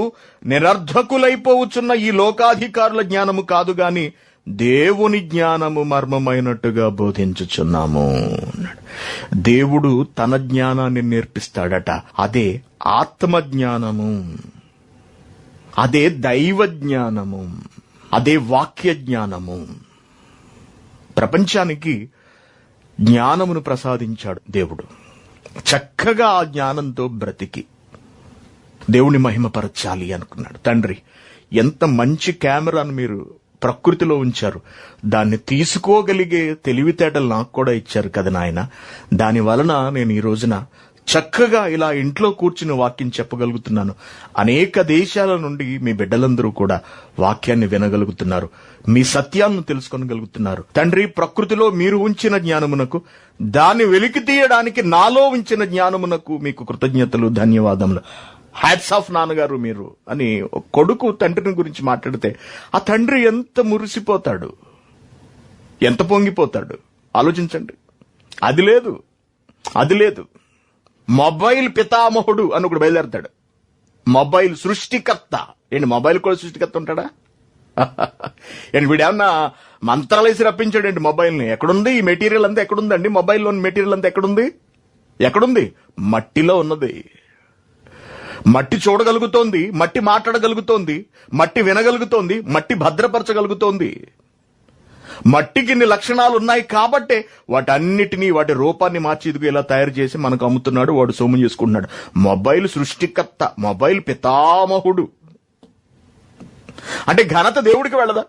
నిరర్ధకులైపోవచ్చున్న ఈ లోకాధికారుల జ్ఞానము కాదు, గాని దేవుని జ్ఞానము మర్మమైనట్టుగా బోధించుచున్నాము. దేవుడు తన జ్ఞానాన్ని నేర్పిస్తాడట. అదే ఆత్మ జ్ఞానము, అదే దైవ జ్ఞానము, అదే వాక్య జ్ఞానము. ప్రపంచానికి జ్ఞానమును ప్రసాదించాడు దేవుడు. చక్కగా ఆ జ్ఞానంతో బ్రతికి దేవుని మహిమపరచాలి అనుకున్నాడు. తండ్రి, ఎంత మంచి కెమెరాను మీరు ప్రకృతిలో ఉంచారు, దాన్ని తీసుకోగలిగే తెలివితేటలు నాకు కూడా ఇచ్చారు కదా నాయన. దాని వలన నేను ఈ రోజున చక్కగా ఇలా ఇంట్లో కూర్చుని వాక్యం చెప్పగలుగుతున్నాను. అనేక దేశాల నుండి మీ బిడ్డలందరూ కూడా వాక్యాన్ని వినగలుగుతున్నారు, మీ సత్యాలను తెలుసుకోగలుగుతున్నారు. తండ్రి, ప్రకృతిలో మీరు ఉంచిన జ్ఞానమునకు, దాన్ని వెలికి తీయడానికి నాలో ఉంచిన జ్ఞానమునకు మీకు కృతజ్ఞతలు, ధన్యవాదములు. హ్యాట్స్ ఆఫ్ నాన్నగారు మీరు అని ఒక కొడుకు తండ్రిని గురించి మాట్లాడితే ఆ తండ్రి ఎంత మురిసిపోతాడు, ఎంత పొంగిపోతాడు ఆలోచించండి. అది లేదు. మొబైల్ పితామహుడు అని ఒకడు బయలుదేరతాడు. మొబైల్ సృష్టికర్త. ఏంటి, మొబైల్ కూడా సృష్టికర్త ఉంటాడా? ఏంటి, వీడేమన్నా మంత్రాలేసి రప్పించాడండి మొబైల్ని? ఎక్కడుంది ఈ మెటీరియల్ అంతా? ఎక్కడుందండి మొబైల్లోని మెటీరియల్ అంతా? ఎక్కడుంది? మట్టిలో ఉన్నది. మట్టి చూడగలుగుతోంది, మట్టి మాట్లాడగలుగుతోంది, మట్టి వినగలుగుతోంది, మట్టి భద్రపరచగలుగుతోంది. మట్టికి ఇన్ని లక్షణాలు ఉన్నాయి కాబట్టే వాటన్నిటినీ, వాటి రూపాన్ని మార్చి ఇదిగో ఇలా తయారు చేసి మనకు అమ్ముతున్నాడు, వాడు సొమ్ము చేసుకుంటున్నాడు. మొబైల్ సృష్టికర్త, మొబైల్ పితామహుడు అంటే ఘనత దేవుడికి వెళ్ళదా?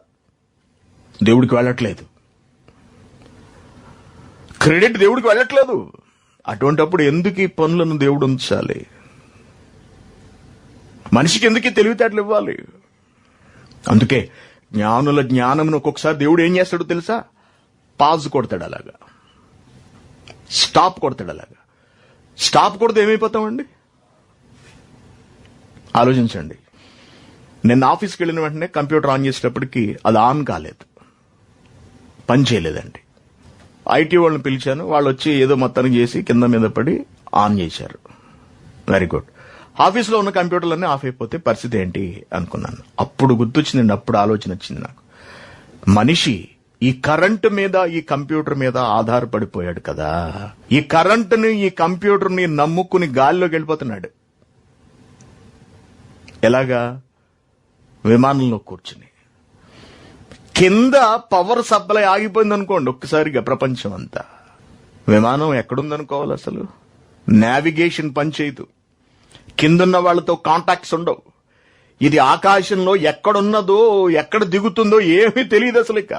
దేవుడికి వెళ్ళట్లేదు. క్రెడిట్ దేవుడికి వెళ్ళట్లేదు. అటువంటప్పుడు ఎందుకు ఈ పనులను దేవుడు ఉంచాలి? మనిషికి ఎందుకు తెలివితేటలు ఇవ్వాలి? అందుకే జ్ఞానుల జ్ఞానమును ఒక్కొక్కసారి దేవుడు ఏం చేస్తాడో తెలుసా? పాజ్ కొడతాడు, అలాగా స్టాప్ కొడతాడు. అలాగా స్టాప్ కొడితే ఏమైపోతామండి? ఆలోచించండి. నేను ఆఫీస్కి వెళ్ళిన వెంటనే కంప్యూటర్ ఆన్ చేసేటప్పటికి అది ఆన్ కాలేదు, పని చేయలేదండి. ఐటీ వాళ్ళని పిలిచాను, వాళ్ళు వచ్చి ఏదో మొత్తానికి చేసి కింద మీద పడి ఆన్ చేశారు. Very good. ఆఫీస్లో ఉన్న కంప్యూటర్లన్నీ ఆఫ్ అయిపోతే పరిస్థితి ఏంటి అనుకున్నాను. అప్పుడు గుర్తొచ్చిందండి, అప్పుడు ఆలోచన వచ్చింది నాకు. మనిషి ఈ కరెంటు మీద, ఈ కంప్యూటర్ మీద ఆధారపడిపోయాడు కదా. ఈ కరెంటుని, ఈ కంప్యూటర్ని నమ్ముకుని గాలిలోకి వెళ్ళిపోతున్నాడు. ఎలాగా? విమానంలో కూర్చుని కింద పవర్ సప్లై ఆగిపోయింది అనుకోండి ఒక్కసారిగా ప్రపంచం అంతా. విమానం ఎక్కడుందనుకోవాలి? అసలు నావిగేషన్ పనిచేయదు, కిందున్న వాళ్ళతో కాంటాక్ట్స్ ఉండవు. ఇది ఆకాశంలో ఎక్కడున్నదో, ఎక్కడ దిగుతుందో ఏమీ తెలియదు అసలు. ఇక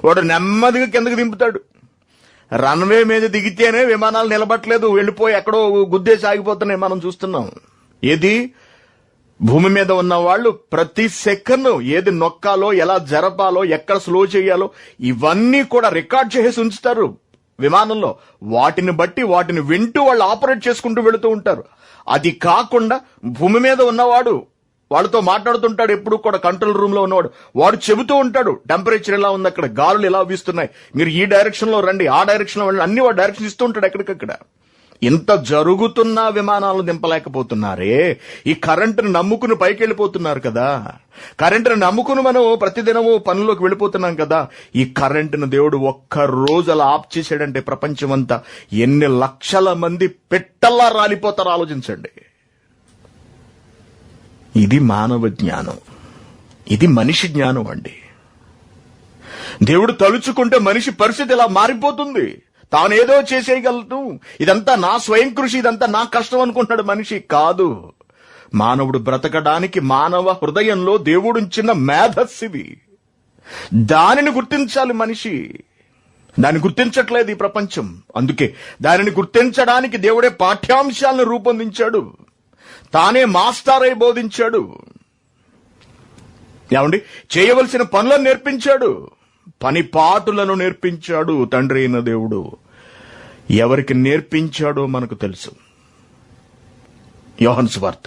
వాడు నెమ్మదిగా కిందకి దింపుతాడు. రన్వే మీద దిగితేనే విమానాలు నిలబట్టలేదు, వెళ్ళిపోయి ఎక్కడో గుద్దేసి ఆగిపోతున్నాయి మనం చూస్తున్నాం. ఏది భూమి మీద ఉన్న వాళ్ళు ప్రతి సెకండ్ ఏది నొక్కాలో, ఎలా జరపాలో, ఎక్కడ స్లో చేయాలో ఇవన్నీ కూడా రికార్డ్ చేసి ఉంచుతారు విమానంలో. వాటిని బట్టి వాటిని వింటూ వాళ్ళు ఆపరేట్ చేసుకుంటూ వెళుతూ ఉంటారు. అది కాకుండా భూమి మీద ఉన్నవాడు వాళ్ళతో మాట్లాడుతుంటాడు. ఎప్పుడు కూడా కంట్రోల్ రూమ్ లో ఉన్నవాడు వాడు చెబుతూ ఉంటాడు, టెంపరేచర్ ఎలా ఉంది, అక్కడ గాలులు ఎలా వీస్తున్నాయి, మీరు ఈ డైరెక్షన్ లో రండి, ఆ డైరెక్షన్ లో వెళ్ళండి, అన్ని వాడు డైరెక్షన్ ఇస్తూ ఉంటాడు ఎక్కడికక్కడ. ఇంత జరుగుతున్నా విమానాలు దింపలేకపోతున్నారే. ఈ కరెంటును నమ్ముకుని పైకి వెళ్ళిపోతున్నారు కదా. కరెంటును నమ్ముకుని మనం ప్రతిదినము పనుల్లోకి వెళ్ళిపోతున్నాం కదా. ఈ కరెంటును దేవుడు ఒక్క రోజు అలా ఆఫ్ చేశాడంటే ప్రపంచం అంతా ఎన్ని లక్షల మంది పెట్టల్లా రాలిపోతారో ఆలోచించండి. ఇది మానవ జ్ఞానం, ఇది మనిషి జ్ఞానం అండి. దేవుడు తలుచుకుంటే మనిషి పరిస్థితి ఇలా మారిపోతుంది. తానేదో చేసేయగలదు, ఇదంతా నా స్వయం కృషి, ఇదంతా నా కష్టం అనుకుంటున్నాడు మనిషి. కాదు, మానవుడు బ్రతకడానికి మానవ హృదయంలో దేవుడుంచిన మేధస్సిది. దానిని గుర్తించాలి మనిషి. దాన్ని గుర్తించట్లేదు ఈ ప్రపంచం. అందుకే దానిని గుర్తించడానికి దేవుడే పాఠ్యాంశాలను రూపొందించాడు, తానే మాస్టర్ అయి బోధించాడు. ఏమండి, చేయవలసిన పనులను నేర్పించాడు, పని పాటులను నేర్పించాడు తండ్రి అయిన దేవుడు. ఎవరికి నేర్పించాడో మనకు తెలుసు. యోహాను సువార్త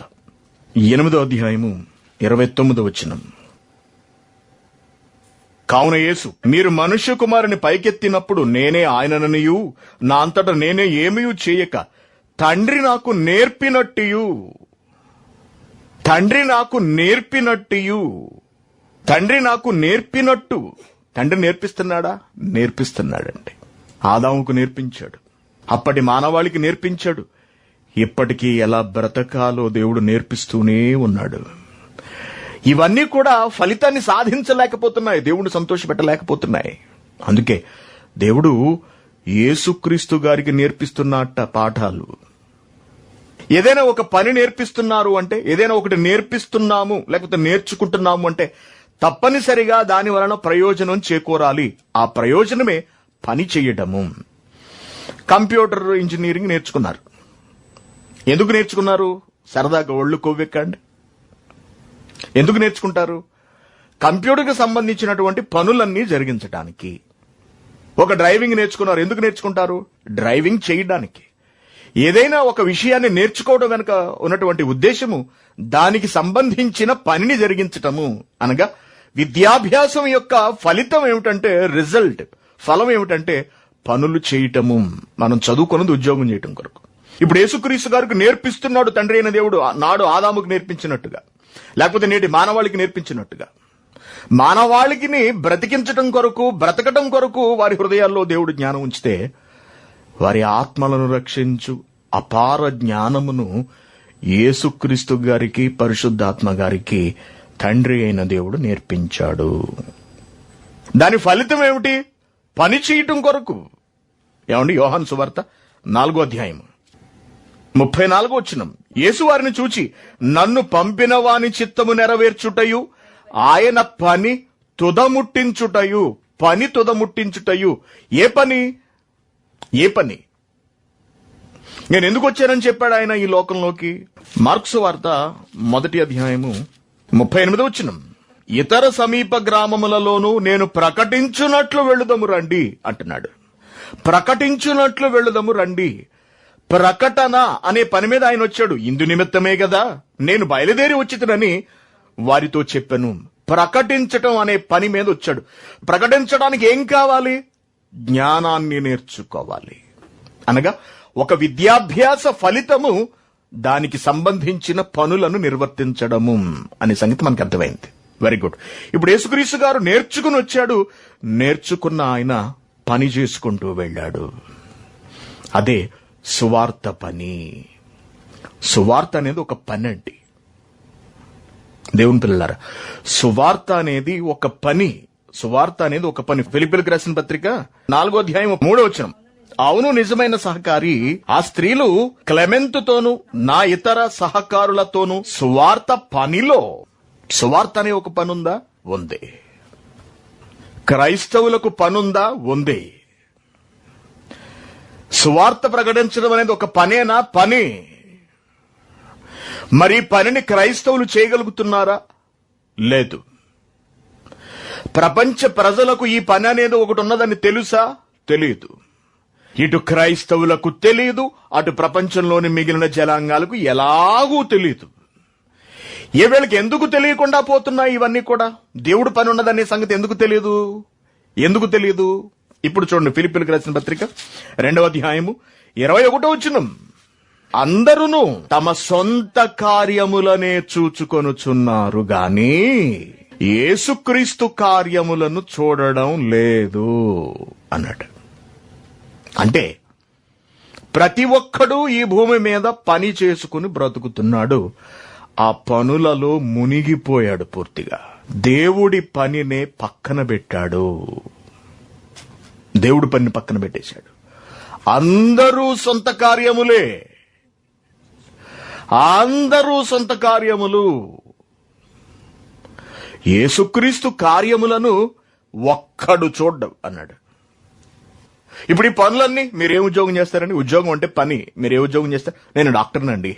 8వ అధ్యాయము 29వ వచనం. కావున యేసు, మీరు మనుష్య కుమారుని పైకెత్తినప్పుడు నేనే ఆయనననియు, నా అంతటా నేనే ఏమీ చేయక తండ్రి నాకు నేర్పినట్టు, తండ్రి నాకు నేర్పినట్టు, తండ్రి నాకు నేర్పినట్టు. తండ్రి నేర్పిస్తున్నాడా? నేర్పిస్తున్నాడండి. ఆదాముకు నేర్పించాడు, అప్పటి మానవాళికి నేర్పించాడు, ఇప్పటికీ ఎలా బ్రతకాలో దేవుడు నేర్పిస్తూనే ఉన్నాడు. ఇవన్నీ కూడా ఫలితాన్ని సాధించలేకపోతున్నాయి, దేవుడిని సంతోషపెట్టలేకపోతున్నాయి. అందుకే దేవుడు యేసుక్రీస్తు గారికి నేర్పిస్తున్నట్ట పాఠాలు. ఏదైనా ఒక పని నేర్పిస్తున్నారు అంటే, ఏదైనా ఒకటి నేర్పిస్తున్నాము లేకపోతే నేర్చుకుంటున్నాము అంటే తప్పనిసరిగా దాని వలన ప్రయోజనం చేకూరాలి. ఆ ప్రయోజనమే పని చేయడము. కంప్యూటర్ ఇంజనీరింగ్ నేర్చుకున్నారు. ఎందుకు నేర్చుకున్నారు? సరదాగా ఒళ్ళు కొవ్వెక్కండి. ఎందుకు నేర్చుకుంటారు? కంప్యూటర్కి సంబంధించినటువంటి పనులన్నీ జరిగించడానికి. ఒక డ్రైవింగ్ నేర్చుకున్నారు. ఎందుకు నేర్చుకుంటారు? డ్రైవింగ్ చేయడానికి. ఏదైనా ఒక విషయాన్ని నేర్చుకోవడం వెనుక ఉన్నటువంటి ఉద్దేశము దానికి సంబంధించిన పనిని జరిగించటము. అనగా విద్యాభ్యాసం యొక్క ఫలితం ఏమిటంటే, రిజల్ట్, ఫలం ఏమిటంటే పనులు చేయటము. మనం చదువుకున్నది ఉద్యోగం చేయటం కొరకు. ఇప్పుడు యేసుక్రీస్తు గారికి నేర్పిస్తున్నాడు తండ్రి అయిన దేవుడు, నాడు ఆదాముకు నేర్పించినట్టుగా, లేకపోతే నేటి మానవాళికి నేర్పించినట్టుగా. మానవాళికి బ్రతికించటం కొరకు, బ్రతకటం కొరకు వారి హృదయాల్లో దేవుడు జ్ఞానం ఉంచితే, వారి ఆత్మలను రక్షించు అపార జ్ఞానమును యేసుక్రీస్తు గారికి, పరిశుద్ధాత్మ గారికి తండ్రి అయిన దేవుడు నేర్పించాడు. దాని ఫలితం ఏమిటి? పని చేయటం కొరకు. ఏమండి, యోహాను సువార్త 4వ అధ్యాయం 34వ వచనం. యేసు వారిని చూచి, నన్ను పంపిన వాని చిత్తము నెరవేర్చుటయు, ఆయన పని తుదముట్టించుటయు. పని తుదముట్టించుటయు. ఏ పని? ఏ పని? నేను ఎందుకు వచ్చానని చెప్పాడు ఆయన ఈ లోకంలోకి? మార్క్సు వార్త 1వ అధ్యాయము 38వ వచనం. ఇతర సమీప గ్రామములలోనూ నేను ప్రకటించున్నట్లు వెళ్ళుదము రండి అంటున్నాడు. ప్రకటించున్నట్లు వెళ్ళుదము రండి. ప్రకటన అనే పని మీద ఆయన వచ్చాడు. ఇందు నిమిత్తమే కదా నేను బయలుదేరి వచ్చినని వారితో చెప్పాను. ప్రకటించటం అనే పని మీద వచ్చాడు. ప్రకటించడానికి ఏం కావాలి? జ్ఞానాన్ని నేర్చుకోవాలి. అనగా ఒక విద్యాభ్యాస ఫలితము దానికి సంబంధించిన పనులను నిర్వర్తించడము అనే సంగతి మనకు అర్థమైంది. Very good. ఇప్పుడు యేసుక్రీస్తు గారు నేర్చుకుని వచ్చాడు. నేర్చుకున్న ఆయన పని చేసుకుంటూ వెళ్ళాడు. అదే సువార్త పని. సువార్త అనేది ఒక పని అండి. దేవుని పిల్లలారా, సువార్త అనేది ఒక పని. సువార్త అనేది ఒక పని. ఫిలిప్పీయులకు రాసిన పత్రిక 4వ అధ్యాయం 3వ వచనం. అవును, నిజమైన సహకారి ఆ స్త్రీలు క్లెమెంతుతోనూ నా ఇతర సహకారులతోనూ సువార్త పనిలో. సువార్త అనే ఒక పనుందా? ఉంది. క్రైస్తవులకు పనుందా? ఉంది. సువార్త ప్రకటించడం అనేది ఒక పనేనా? పని. మరి పనిని క్రైస్తవులు చేయగలుగుతున్నారా? లేదు. ప్రపంచ ప్రజలకు ఈ పని అనేది ఒకటి ఉన్నదని తెలుసా? తెలియదు. ఇటు క్రైస్తవులకు తెలియదు, అటు ప్రపంచంలోని మిగిలిన జనాంగాలకు ఎలాగూ తెలియదు. ఏ వేళకి ఎందుకు తెలియకుండా పోతున్నాయి ఇవన్నీ కూడా? దేవుడు పని ఉన్నదనే సంగతి ఎందుకు తెలియదు? ఎందుకు తెలియదు? ఇప్పుడు చూడండి, ఫిలిప్పీయులకు రాసిన పత్రిక 2వ అధ్యాయము 21వ వచనం. అందరూ తమ సొంత కార్యములనే చూచుకొనుచున్నారు గాని యేసుక్రీస్తు కార్యములను చూడడం లేదు అన్నాడు. అంటే ప్రతి ఒక్కడూ ఈ భూమి మీద పని చేసుకుని బ్రతుకుతున్నాడు. ఆ పనులలో మునిగిపోయాడు పూర్తిగా. దేవుడి పనినే పక్కన పెట్టాడు. దేవుడి పనిని పక్కన పెట్టేశాడు. అందరూ సొంత కార్యములే. అందరూ సొంత కార్యములు. యేసుక్రీస్తు కార్యములను ఒక్కడు చూడ్డం అన్నాడు. ఇప్పుడు ఈ పనులన్నీ మీరేం ఉద్యోగం చేస్తారండి? ఉద్యోగం అంటే పని. మీరే ఉద్యోగం చేస్తారు? నేను డాక్టర్నండి,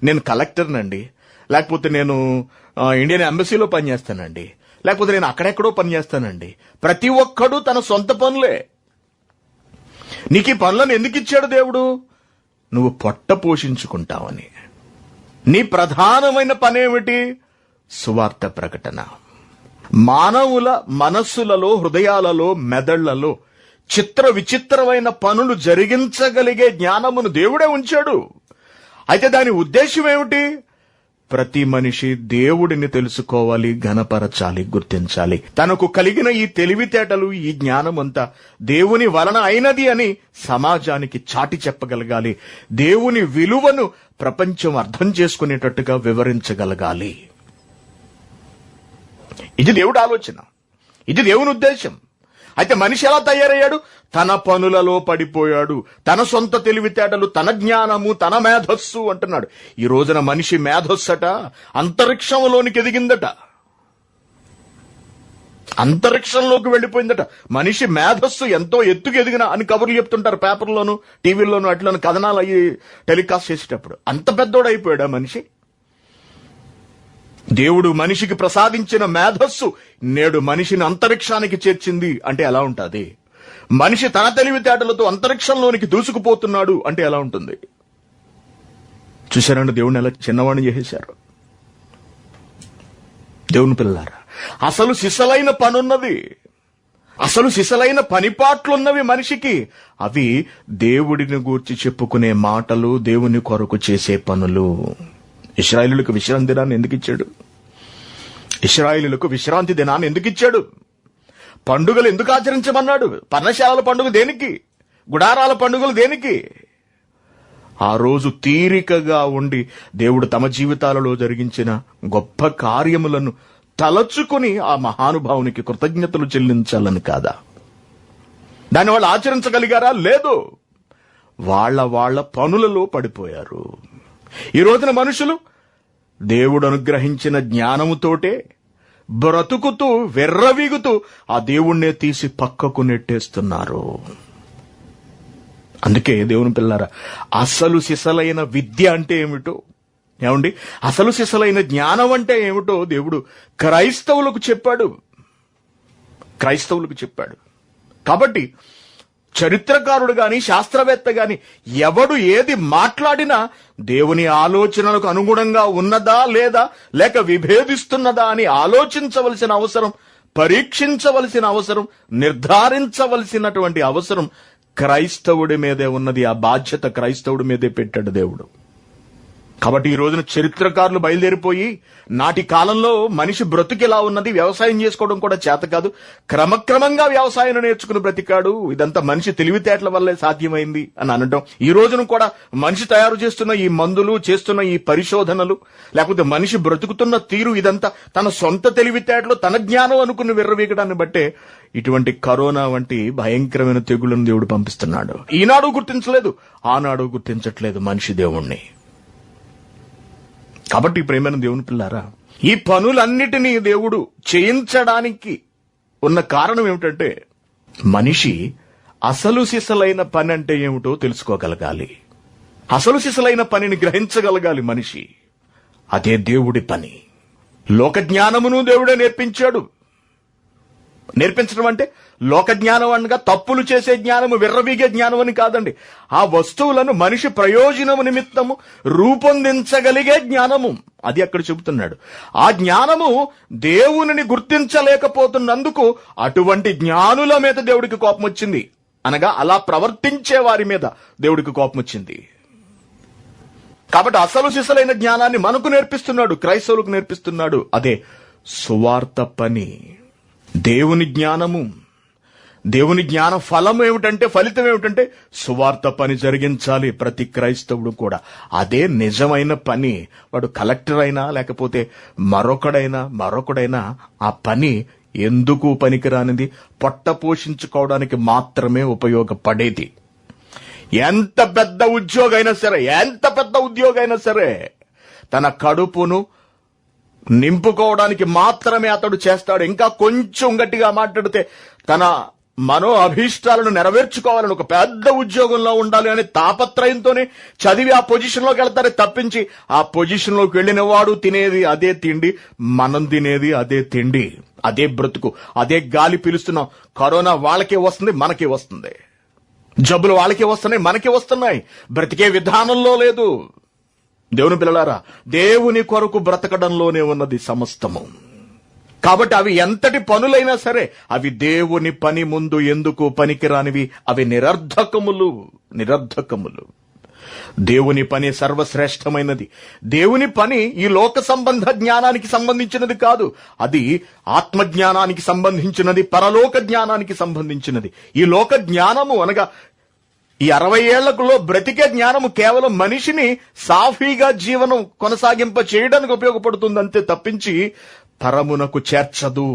నేను కలెక్టర్నండి, లేకపోతే నేను ఇండియన్ ఎంబసీలో పనిచేస్తానండి, లేకపోతే నేను అక్కడెక్కడో పనిచేస్తానండి. ప్రతి ఒక్కడు తన సొంత పనులే. నీకు ఈ పనులను ఎందుకు ఇచ్చాడు దేవుడు? నువ్వు పొట్ట పోషించుకుంటావని. నీ ప్రధానమైన పనేమిటి? సువార్త ప్రకటన. మానవుల మనస్సులలో, హృదయాలలో, మెదళ్లలో చిత్ర విచిత్రమైన పనులు జరిగించగలిగే జ్ఞానమును దేవుడే ఉంచాడు. అయితే దాని ఉద్దేశం ఏమిటి? ప్రతి మనిషి దేవుడిని తెలుసుకోవాలి, ఘనపరచాలి, గుర్తించాలి. తనకు కలిగిన ఈ తెలివితేటలు, ఈ జ్ఞానం అంతా దేవుని వలన అయినది అని సమాజానికి చాటి చెప్పగలగాలి. దేవుని విలువను ప్రపంచం అర్థం చేసుకునేటట్టుగా వివరించగలగాలి. ఇది దేవుడి ఆలోచన, ఇది దేవుని ఉద్దేశం. అయితే మనిషి ఎలా తయారయ్యాడు? తన పనులలో పడిపోయాడు. తన సొంత తెలివితేటలు, తన జ్ఞానము, తన మేధస్సు అంటున్నాడు. ఈ రోజున మనిషి మేధస్సట అంతరిక్షంలోనికి ఎదిగిందట. అంతరిక్షంలోకి వెళ్లిపోయిందట. మనిషి మేధస్సు ఎంతో ఎత్తుకు ఎదిగిన అని కబుర్లు చెప్తుంటారు పేపర్లోను, టీవీల్లోను, అట్లను కథనాలు అయ్యి టెలికాస్ట్ చేసేటప్పుడు. అంత పెద్దోడైపోయాడా మనిషి? దేవుడు మనిషికి ప్రసాదించిన మేధస్సు నేడు మనిషిని అంతరిక్షానికి చేర్చింది అంటే ఎలా ఉంటుంది? మనిషి తన తెలివితేటలతో అంతరిక్షంలోనికి దూసుకుపోతున్నాడు అంటే ఎలా ఉంటుంది? చూశారండి దేవుడిని ఎలా చిన్నవాడిని చేసేశారు. దేవుని పిల్లలారా, అసలు సిసలైన పనున్నది, అసలు సిసలైన పనిపాట్లున్నవి మనిషికి. అవి దేవుడిని గూర్చి చెప్పుకునే మాటలు, దేవుని కొరకు చేసే పనులు. ఇశ్రాయేలులకు విశ్రాంతి దినాన్ని ఎందుకు ఇచ్చాడు? ఇశ్రాయేలులకు విశ్రాంతి దినాన్ని ఎందుకు ఇచ్చాడు? పండుగలు ఎందుకు ఆచరించమన్నాడు? పర్ణశాలల పండుగ దేనికి? గుడారాల పండుగలు దేనికి? ఆ రోజు తీరికగా ఉండి దేవుడు తమ జీవితాలలో జరిగించిన గొప్ప కార్యములను తలచుకుని ఆ మహానుభావునికి కృతజ్ఞతలు చెల్లించాలని కాదా? దాన్ని వాళ్ళు ఆచరించగలిగారా? లేదు. వాళ్ళ పనులలో పడిపోయారు. ఈ రోజున మనుషులు దేవుడు అనుగ్రహించిన జ్ఞానముతోటే బ్రతుకుతూ వెర్రవీగుతూ ఆ దేవుణ్ణే తీసి పక్కకు నెట్టేస్తున్నారు. అందుకే దేవుని పిల్లారా, అసలు సిసలైన విద్య అంటే ఏమిటో, ఏమండి, అసలు సిసలైన జ్ఞానం అంటే ఏమిటో దేవుడు క్రైస్తవులకు చెప్పాడు. కాబట్టి చరిత్రకారుడు గాని, శాస్త్రవేత్త గాని ఎవడు ఏది మాట్లాడినా దేవుని ఆలోచనలకు అనుగుణంగా ఉన్నదా లేదా, లేక విభేదిస్తున్నదా అని ఆలోచించవలసిన అవసరం, పరీక్షించవలసిన అవసరం, నిర్ధారించవలసినటువంటి అవసరం క్రైస్తవుడి మీదే ఉన్నది. ఆ బాధ్యత క్రైస్తవుడి మీదే పెట్టాడు దేవుడు. కాబట్టి ఈ రోజున చరిత్రకారులు బయలుదేరిపోయి నాటి కాలంలో మనిషి బ్రతుకు ఎలా ఉన్నది, వ్యవసాయం చేసుకోవడం కూడా చేత కాదు, క్రమక్రమంగా వ్యవసాయం నేర్చుకుని బ్రతికాడు, ఇదంతా మనిషి తెలివితేటల వల్లే సాధ్యమైంది అని అనడం, ఈ రోజున కూడా మనిషి తయారు చేస్తున్న ఈ మందులు, చేస్తున్న ఈ పరిశోధనలు, లేకపోతే మనిషి బ్రతుకుతున్న తీరు, ఇదంతా తన సొంత తెలివితేటలు, తన జ్ఞానం అనుకుని విర్రవీగడాన్ని బట్టే ఇటువంటి కరోనా వంటి భయంకరమైన తెగుళ్లను దేవుడు పంపిస్తున్నాడు. ఈనాడు గుర్తించలేదు, ఆనాడు గుర్తించట్లేదు మనిషి దేవుణ్ణి. కాబట్టి ప్రేమైన దేవుని పిల్లారా, ఈ పనులన్నిటినీ దేవుడు చేయించడానికి ఉన్న కారణం ఏమిటంటే మనిషి అసలు సిసలైన పని అంటే ఏమిటో తెలుసుకోగలగాలి. అసలు సిసలైన పనిని గ్రహించగలగాలి మనిషి. అదే దేవుడి పని. లోక జ్ఞానమును దేవుడే నేర్పించాడు. నేర్పించడం అంటే లోక జ్ఞానం అనగా తప్పులు చేసే జ్ఞానము, విర్రవీగే జ్ఞానం అని కాదండి. ఆ వస్తువులను మనిషి ప్రయోజనము నిమిత్తము రూపొందించగలిగే జ్ఞానము, అది అక్కడ చెబుతున్నాడు. ఆ జ్ఞానము దేవునిని గుర్తించలేకపోతున్నందుకు అటువంటి జ్ఞానుల మీద దేవుడికి కోపం వచ్చింది. అనగా అలా ప్రవర్తించే వారి మీద దేవుడికి కోపం వచ్చింది. కాబట్టి అసలు సిసలైన జ్ఞానాన్ని మనకు నేర్పిస్తున్నాడు, క్రైస్తవులకు నేర్పిస్తున్నాడు. అదే సువార్త పని. దేవుని జ్ఞానము, దేవుని జ్ఞాన ఫలం ఏమిటంటే, ఫలితం ఏమిటంటే సువార్త పని జరిగించాలి ప్రతి క్రైస్తవుడు కూడా. అదే నిజమైన పని. వాడు కలెక్టర్ అయినా లేకపోతే మరొకడైనా ఆ పని ఎందుకు పనికిరానిది, పొట్ట పోషించుకోవడానికి మాత్రమే ఉపయోగపడేది. ఎంత పెద్ద ఉద్యోగైనా సరే తన కడుపును నింపుకోవడానికి మాత్రమే అతడు చేస్తాడు. ఇంకా కొంచెం గట్టిగా మాట్లాడితే తన మనో అభీష్టాలను నెరవేర్చుకోవాలని, ఒక పెద్ద ఉద్యోగంలో ఉండాలి అనే తాపత్రయంతోనే చదివి ఆ పొజిషన్లోకి వెళ్తారే తప్పించి, ఆ పొజిషన్లోకి వెళ్లిన వాడు తినేది అదే తిండి, మనం తినేది అదే తిండి, అదే బ్రతుకు, అదే గాలి పీలుస్తున్నాం. కరోనా వాళ్ళకే వస్తుంది, మనకే వస్తుంది. జబ్బులు వాళ్ళకే వస్తున్నాయి, మనకే వస్తున్నాయి. బ్రతికే విధానంలో లేదు. దేవుని పిల్లలారా, దేవుని కొరకు బ్రతకడంలోనే ఉన్నది సమస్తము. కాబట్టి అవి ఎంతటి పనులైనా సరే అవి దేవుని పని ముందు ఎందుకు పనికిరానివి, అవి నిరర్ధకములు. దేవుని పని సర్వశ్రేష్టమైనది. దేవుని పని ఈ లోక సంబంధ జ్ఞానానికి సంబంధించినది కాదు, అది ఆత్మజ్ఞానానికి సంబంధించినది, పరలోక జ్ఞానానికి సంబంధించినది. ఈ లోక జ్ఞానము అనగా ఈ 60 ఏళ్లలో బ్రతికే జ్ఞానము కేవలం మనిషిని సాఫీగా జీవనం కొనసాగింప చేయడానికి ఉపయోగపడుతుంది అంతే తప్పించి పరమునకు చేర్చదు.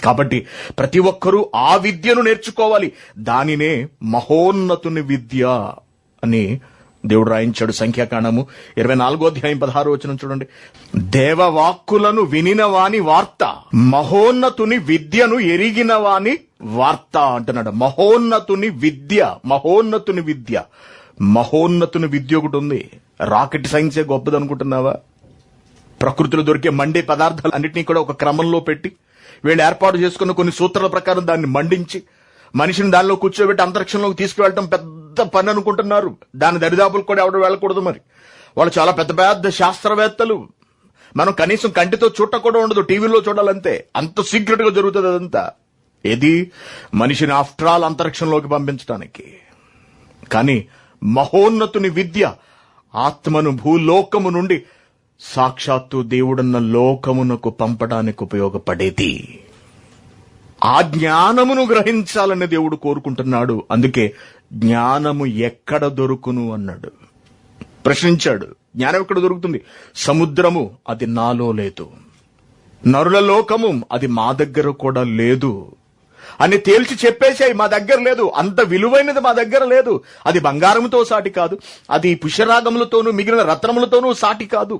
కాబట్టి ప్రతి ఒక్కరూ ఆ విద్యను నేర్చుకోవాలి. దానినే మహోన్నతుని విద్య అని దేవుడు రాయించాడు. సంఖ్యాకాండము 24వ అధ్యాయం 16వ వచనం చూడండి. దేవవాక్కులను వినిన వాని వార్త, మహోన్నతుని విద్యను ఎరిగిన వాని వార్త అంటున్నాడు. మహోన్నతుని విద్య ఒకటి ఉంది. రాకెట్ సైన్సే గొప్పది అనుకుంటున్నావా? ప్రకృతిలో దొరికే మండే పదార్థాలు అన్నింటినీ కూడా ఒక క్రమంలో పెట్టి వీళ్ళు ఏర్పాటు చేసుకున్న కొన్ని సూత్రాల ప్రకారం దాన్ని మండించి మనిషిని దానిలో కూర్చోబెట్టి అంతరిక్షంలోకి తీసుకువెళ్ళటం పెద్ద పని అనుకుంటున్నారు. దాని దరిదాపులకు కూడా ఎవరు వెళ్ళకూడదు. మరి వాళ్ళు చాలా పెద్ద పెద్ద శాస్త్రవేత్తలు. మనం కనీసం కంటితో చూడటం కూడా ఉండదు, టీవీలో చూడాలంతే. అంత సీక్రెట్ గా జరుగుతుంది అదంతా. ఏది మనిషిని ఆఫ్టర్ ఆల్ అంతరిక్షంలోకి పంపించడానికి. కానీ మహోన్నతుని విద్య ఆత్మను భూలోకము నుండి సాక్షాత్తు దేవుడున్న లోకమునకు పంపడానికి ఉపయోగపడేది. ఆ జ్ఞానమును గ్రహించాలని దేవుడు కోరుకుంటున్నాడు. అందుకే జ్ఞానము ఎక్కడ దొరుకును అన్నాడు. ప్రశ్నించాడు. జ్ఞానం ఎక్కడ దొరుకుతుంది? సముద్రము అది నాలో లేదు, నరుల లోకము అది మా దగ్గర కూడా లేదు అని తేల్చి చెప్పేశాయి. మా దగ్గర లేదు, అంత విలువైనది మా దగ్గర లేదు. అది బంగారముతో సాటి కాదు, అది పుష్యరాగములతోనూ మిగిలిన రత్నములతోనూ సాటి కాదు.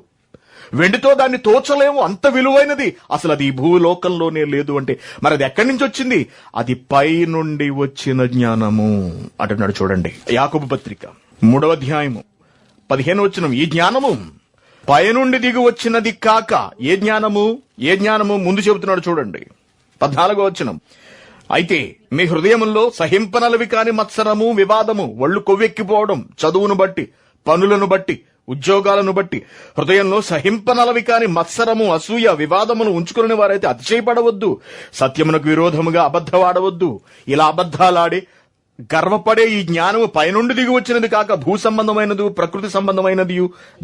వెండితో దాన్ని తోచలేము, అంత విలువైనది. అసలు అది ఈ భూలోకంలోనే లేదు అంటే మరి అది ఎక్కడి నుంచి వచ్చింది? అది పై నుండి వచ్చిన జ్ఞానము అంటున్నాడు. చూడండి, యాకోబు పత్రిక 3వ అధ్యాయము 15వ వచనం. ఈ జ్ఞానము పై నుండి దిగి వచ్చినది కాక ఏ జ్ఞానము ముందు చెబుతున్నాడు. చూడండి 14వ వచనం. అయితే మీ హృదయముల్లో సహింపనలవి కాని మత్సరము, వివాదము, ఒళ్ళు కొవ్వెక్కిపోవడం, చదువును బట్టి, పనులను బట్టి, ఉద్యోగాలను బట్టి హృదయంలో సహింపనలవి కాని మత్సరము, అసూయ, వివాదమును ఉంచుకునే వారైతే అతిశయపడవద్దు. సత్యమునకు విరోధముగా అబద్ధవాడవద్దు. ఇలా అబద్ధాలాడి గర్వపడే ఈ జ్ఞానము పైనుండి దిగి వచ్చినది కాక భూ సంబంధమైనది, ప్రకృతి సంబంధమైనది,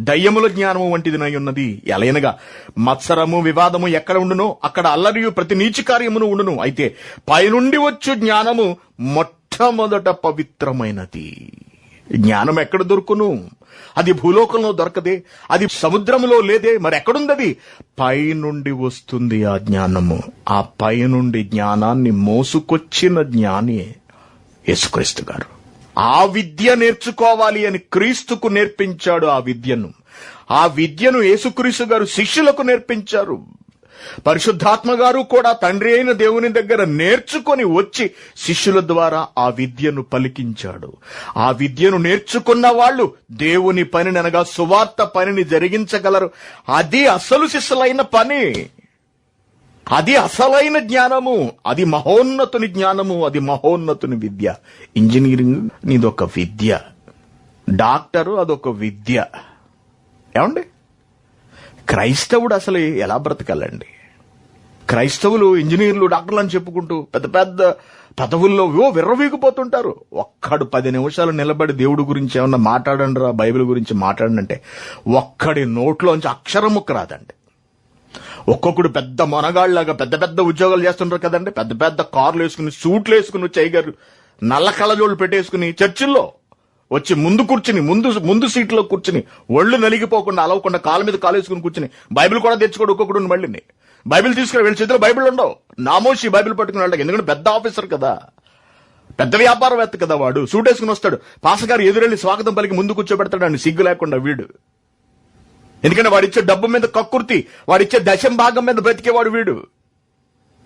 దయ్యముల జ్ఞానము వంటిదినై ఉన్నది. ఎలయనగా మత్సరము వివాదము ఎక్కడ ఉండునో అక్కడ అల్లరియు ప్రతి నీచి కార్యమును ఉండును. అయితే పైనుండి వచ్చు జ్ఞానము మొట్టమొదట పవిత్రమైనది. జ్ఞానం ఎక్కడ దొరుకును? అది భూలోకంలో దొరకదే, అది సముద్రములో లేదే, మరి ఎక్కడుందది? పైనుండి వస్తుంది ఆ జ్ఞానము. ఆ పైనుండి జ్ఞానాన్ని మోసుకొచ్చిన జ్ఞాని యేసుక్రీస్తు గారు. ఆ విద్య నేర్చుకోవాలి అని క్రీస్తుకు నేర్పించాడు. ఆ విద్యను యేసుక్రీస్తు గారు శిష్యులకు నేర్పించారు. పరిశుద్ధాత్మ గారు కూడా తండ్రి అయిన దేవుని దగ్గర నేర్చుకొని వచ్చి శిష్యుల ద్వారా ఆ విద్యను పలికించాడు. ఆ విద్యను నేర్చుకున్న వాళ్ళు దేవుని పనిని అనగా సువార్త పనిని జరిగించగలరు. అది అసలు శిష్యులైన పని, అది అసలైన జ్ఞానము, అది మహోన్నతుని జ్ఞానము, అది మహోన్నతుని విద్య. ఇంజనీరింగ్ నీదొక విద్య, డాక్టరు అదొక విద్య. ఏమండి, క్రైస్తవుడు అసలు ఎలా బ్రతకాలండి? క్రైస్తవులు ఇంజనీర్లు, డాక్టర్లు అని చెప్పుకుంటూ పెద్ద పెద్ద పదవుల్లో విర్రవీగిపోతుంటారు. ఒక్కడు 10 నిమిషాలు నిలబడి దేవుడి గురించి ఏమన్నా మాట్లాడండి రా, బైబిల్ గురించి మాట్లాడంటే ఒక్కడి నోట్లోంచి అక్షరం ముక్క రాదండి. ఒక్కొక్కడు పెద్ద మొనగాళ్ళలాగా పెద్ద పెద్ద ఉద్యోగాలు చేస్తుంటారు కదండి. పెద్ద పెద్ద కార్లు వేసుకుని, సూట్లు వేసుకుని, చైగారు నల్ల కళ్ళజోళ్ళు పెట్టేసుకుని చర్చిల్లో వచ్చి ముందు కూర్చుని, ముందు సీట్లో కూర్చుని, ఒళ్ళు నలిగిపోకుండా అలవకుండా కాళ్ళ మీద కాలు వేసుకుని కూర్చుని బైబిల్ కూడా తెచ్చుకోడు. ఒక్కొక్కడు మళ్ళీ బైబిల్ తీసుకుని వీళ్ళ చేతిలో బైబిల్ ఉండవు. నామోషి బైబిల్ పట్టుకుని వెళ్ళాలి. ఎందుకంటే పెద్ద ఆఫీసర్ కదా, పెద్ద వ్యాపారవేత్త కదా. వాడు సూట్ వేసుకుని వస్తాడు, పాసగారు ఎదురెళ్లి స్వాగతం పలికి ముందు కూర్చోబెడతాడు అని సిగ్గు లేకుండా వీడు. ఎందుకంటే వాడిచ్చే డబ్బు మీద కక్కుర్తి, వాడిచ్చే దశం భాగం మీద బ్రతికేవాడు వీడు.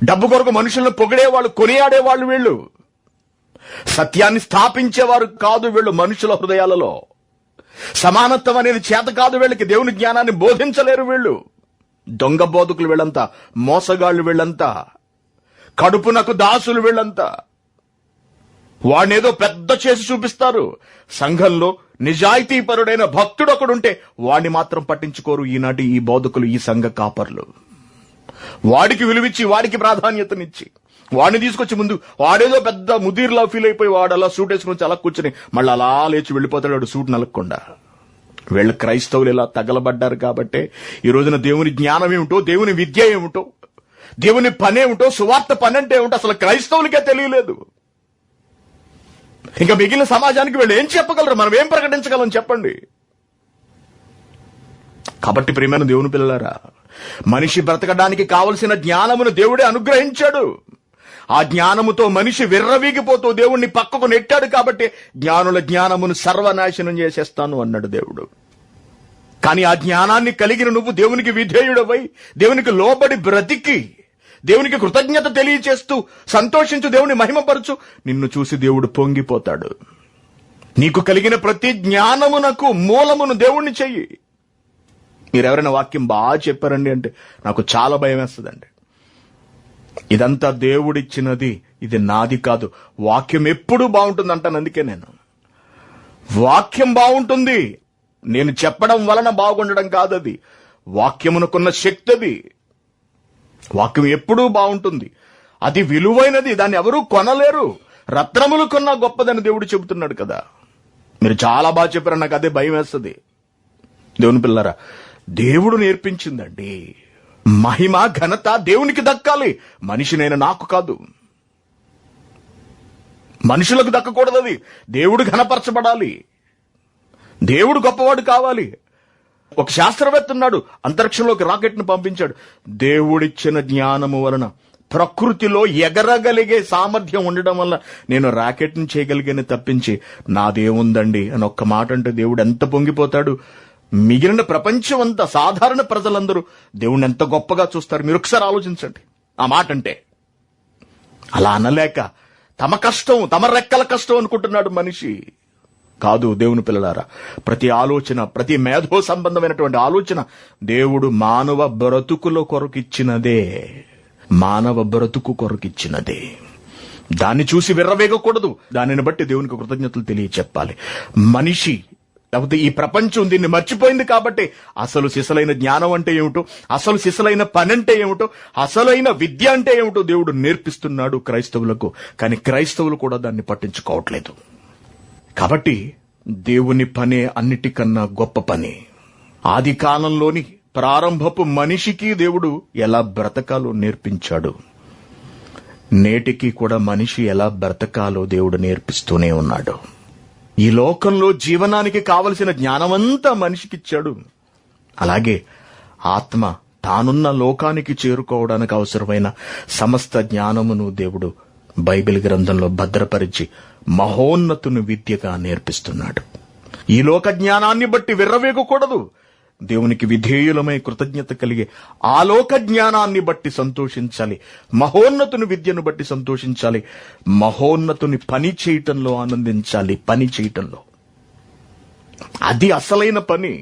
డబ్బు కొరకు మనుషులను పొగిడేవాళ్ళు, కొనియాడేవాళ్ళు వీళ్ళు. సత్యాన్ని స్థాపించేవారు కాదు వీళ్ళు. మనుషుల హృదయాలలో సమానత్వం అనేది చేత కాదు వీళ్ళకి. దేవుని జ్ఞానాన్ని బోధించలేరు వీళ్ళు. దొంగ బోధకులు వీళ్ళంతా, మోసగాళ్ళు వీళ్ళంతా, కడుపునకు దాసులు వీళ్ళంతా. వాడినేదో పెద్ద చేసి చూపిస్తారు. సంఘంలో నిజాయితీపరుడైన భక్తుడు ఒకడుంటే వాడిని మాత్రం పట్టించుకోరు ఈనాటి ఈ బోధకులు, ఈ సంఘ కాపర్లు. వాడికి విలువిచ్చి, వాడికి ప్రాధాన్యతనిచ్చి, వాడిని తీసుకొచ్చి ముందు వాడేదో పెద్ద ముదీర్లా ఫీల్ అయిపోయి వాడు అలా సూట్ వేసుకుని వచ్చి అలా కూర్చుని మళ్ళీ అలా లేచి వెళ్ళిపోతాడు వాడు సూట్ నలగకుండా. వీళ్ళు క్రైస్తవులు ఇలా తగలబడ్డారు కాబట్టి ఈ రోజున దేవుని జ్ఞానం ఏమిటో, దేవుని విద్య ఏమిటో, దేవుని పని ఏమిటో, సువార్త పని అంటే ఏమిటో అసలు క్రైస్తవులకే తెలియలేదు. ఇంకా మిగిలిన సమాజానికి వీళ్ళు ఏం చెప్పగలరు? మనం ఏం ప్రకటించగలం చెప్పండి? కాబట్టి ప్రియమైన దేవుని పిల్లలారా, మనిషి బ్రతకడానికి కావలసిన జ్ఞానమును దేవుడే అనుగ్రహించాడు. ఆ జ్ఞానముతో మనిషి విర్రవీగిపోతూ దేవుణ్ణి పక్కకు నెట్టాడు. కాబట్టి జ్ఞానుల జ్ఞానమును సర్వనాశనం చేసేస్తాను అన్నాడు దేవుడు. కానీ ఆ జ్ఞానాన్ని కలిగిన నువ్వు దేవునికి విధేయుడవై, దేవునికి లోబడి బ్రతికి, దేవునికి కృతజ్ఞత తెలియచేస్తూ సంతోషించు, దేవుని మహిమపరచు. నిన్ను చూసి దేవుడు పొంగిపోతాడు. నీకు కలిగిన ప్రతి జ్ఞానమునకు మూలమును దేవుణ్ణి చెయ్యి. మీరెవరైనా వాక్యం బాగా చెప్పారండి అంటే నాకు చాలా భయం వేస్తుందండి. ఇదంతా దేవుడిచ్చినది, ఇది నాది కాదు. వాక్యం ఎప్పుడూ బాగుంటుంది అంటాను. అందుకే నేను వాక్యం బాగుంటుంది, నేను చెప్పడం వలన బాగుండడం కాదు. అది వాక్యమునకున్న శక్తి. అది వాక్యం ఎప్పుడూ బాగుంటుంది, అది విలువైనది, దాన్ని ఎవరూ కొనలేరు. రత్నములు కొన్నా గొప్పదని దేవుడు చెబుతున్నాడు కదా. మీరు చాలా బాగా చెప్పారు, నాకు అదే భయం వేస్తుంది. దేవుని పిల్లరా, దేవుడు నేర్పించిందండి. మహిమ ఘనత దేవునికి దక్కాలి, మనిషినైనా నాకు కాదు. మనుషులకు దక్కకూడదు. అది దేవుడు ఘనపరచబడాలి, దేవుడు గొప్పవాడు కావాలి. ఒక శాస్త్రవేత్త ఉన్నాడు, అంతరిక్షంలోకి రాకెట్ ను పంపించాడు. దేవుడిచ్చిన జ్ఞానము వలన, ప్రకృతిలో ఎగరగలిగే సామర్థ్యం ఉండడం వల్ల నేను రాకెట్ ని చేయగలిగాను తప్పించి నాదేముందండి అని ఒక్క మాట అంటే దేవుడు ఎంత పొంగిపోతాడు. మిగిలిన ప్రపంచం అంతా, సాధారణ ప్రజలందరూ దేవుణ్ణి ఎంత గొప్పగా చూస్తారు. మీరు ఒకసారి ఆలోచించండి ఆ మాట అంటే. అలా అనలేక తమ కష్టం, తమ రెక్కల కష్టం అనుకుంటున్నాడు మనిషి. కాదు దేవుని పిల్లలారా, ప్రతి ఆలోచన, ప్రతి మేధో సంబంధమైనటువంటి ఆలోచన దేవుడు మానవ బ్రతుకుల కొరకిచ్చినదే, మానవ బ్రతుకు కొరకిచ్చినదే. దాన్ని చూసి విర్రవేగకూడదు, దానిని బట్టి దేవునికి కృతజ్ఞతలు తెలియచెప్పాలి. మనిషి లేకపోతే ఈ ప్రపంచం దీన్ని మర్చిపోయింది కాబట్టి అసలు సిసలైన జ్ఞానం అంటే ఏమిటో, అసలు సిసలైన పని అంటే ఏమిటో, అసలైన విద్య అంటే ఏమిటో దేవుడు నేర్పిస్తున్నాడు క్రైస్తవులకు. కానీ క్రైస్తవులు కూడా దాన్ని పట్టించుకోవట్లేదు. కాబట్టి దేవుని పనే అన్నిటికన్నా గొప్ప పని. ఆది కాలంలోని ప్రారంభపు మనిషికి దేవుడు ఎలా బ్రతకాలో నేర్పించాడు. నేటికి కూడా మనిషి ఎలా బ్రతకాలో దేవుడు నేర్పిస్తూనే ఉన్నాడు. ఈ లోకంలో జీవనానికి కావలసిన జ్ఞానమంతా మనిషికిచ్చాడు. అలాగే ఆత్మ తానున్న లోకానికి చేరుకోవడానికి అవసరమైన సమస్త జ్ఞానమును దేవుడు బైబిల్ గ్రంథంలో భద్రపరిచి మహోన్నతుని విద్యగా నేర్పిస్తున్నాడు. ఈ లోక జ్ఞానాన్ని బట్టి విర్రవేగకూడదు. దేవునికి విధేయులమై కృతజ్ఞత కలిగే ఆ లోక జ్ఞానాన్ని బట్టి సంతోషించాలి. మహోన్నతుని విద్యను బట్టి సంతోషించాలి. మహోన్నతుని పని చేయటంలో ఆనందించాలి. పని చేయటంలో అది అసలైన పని.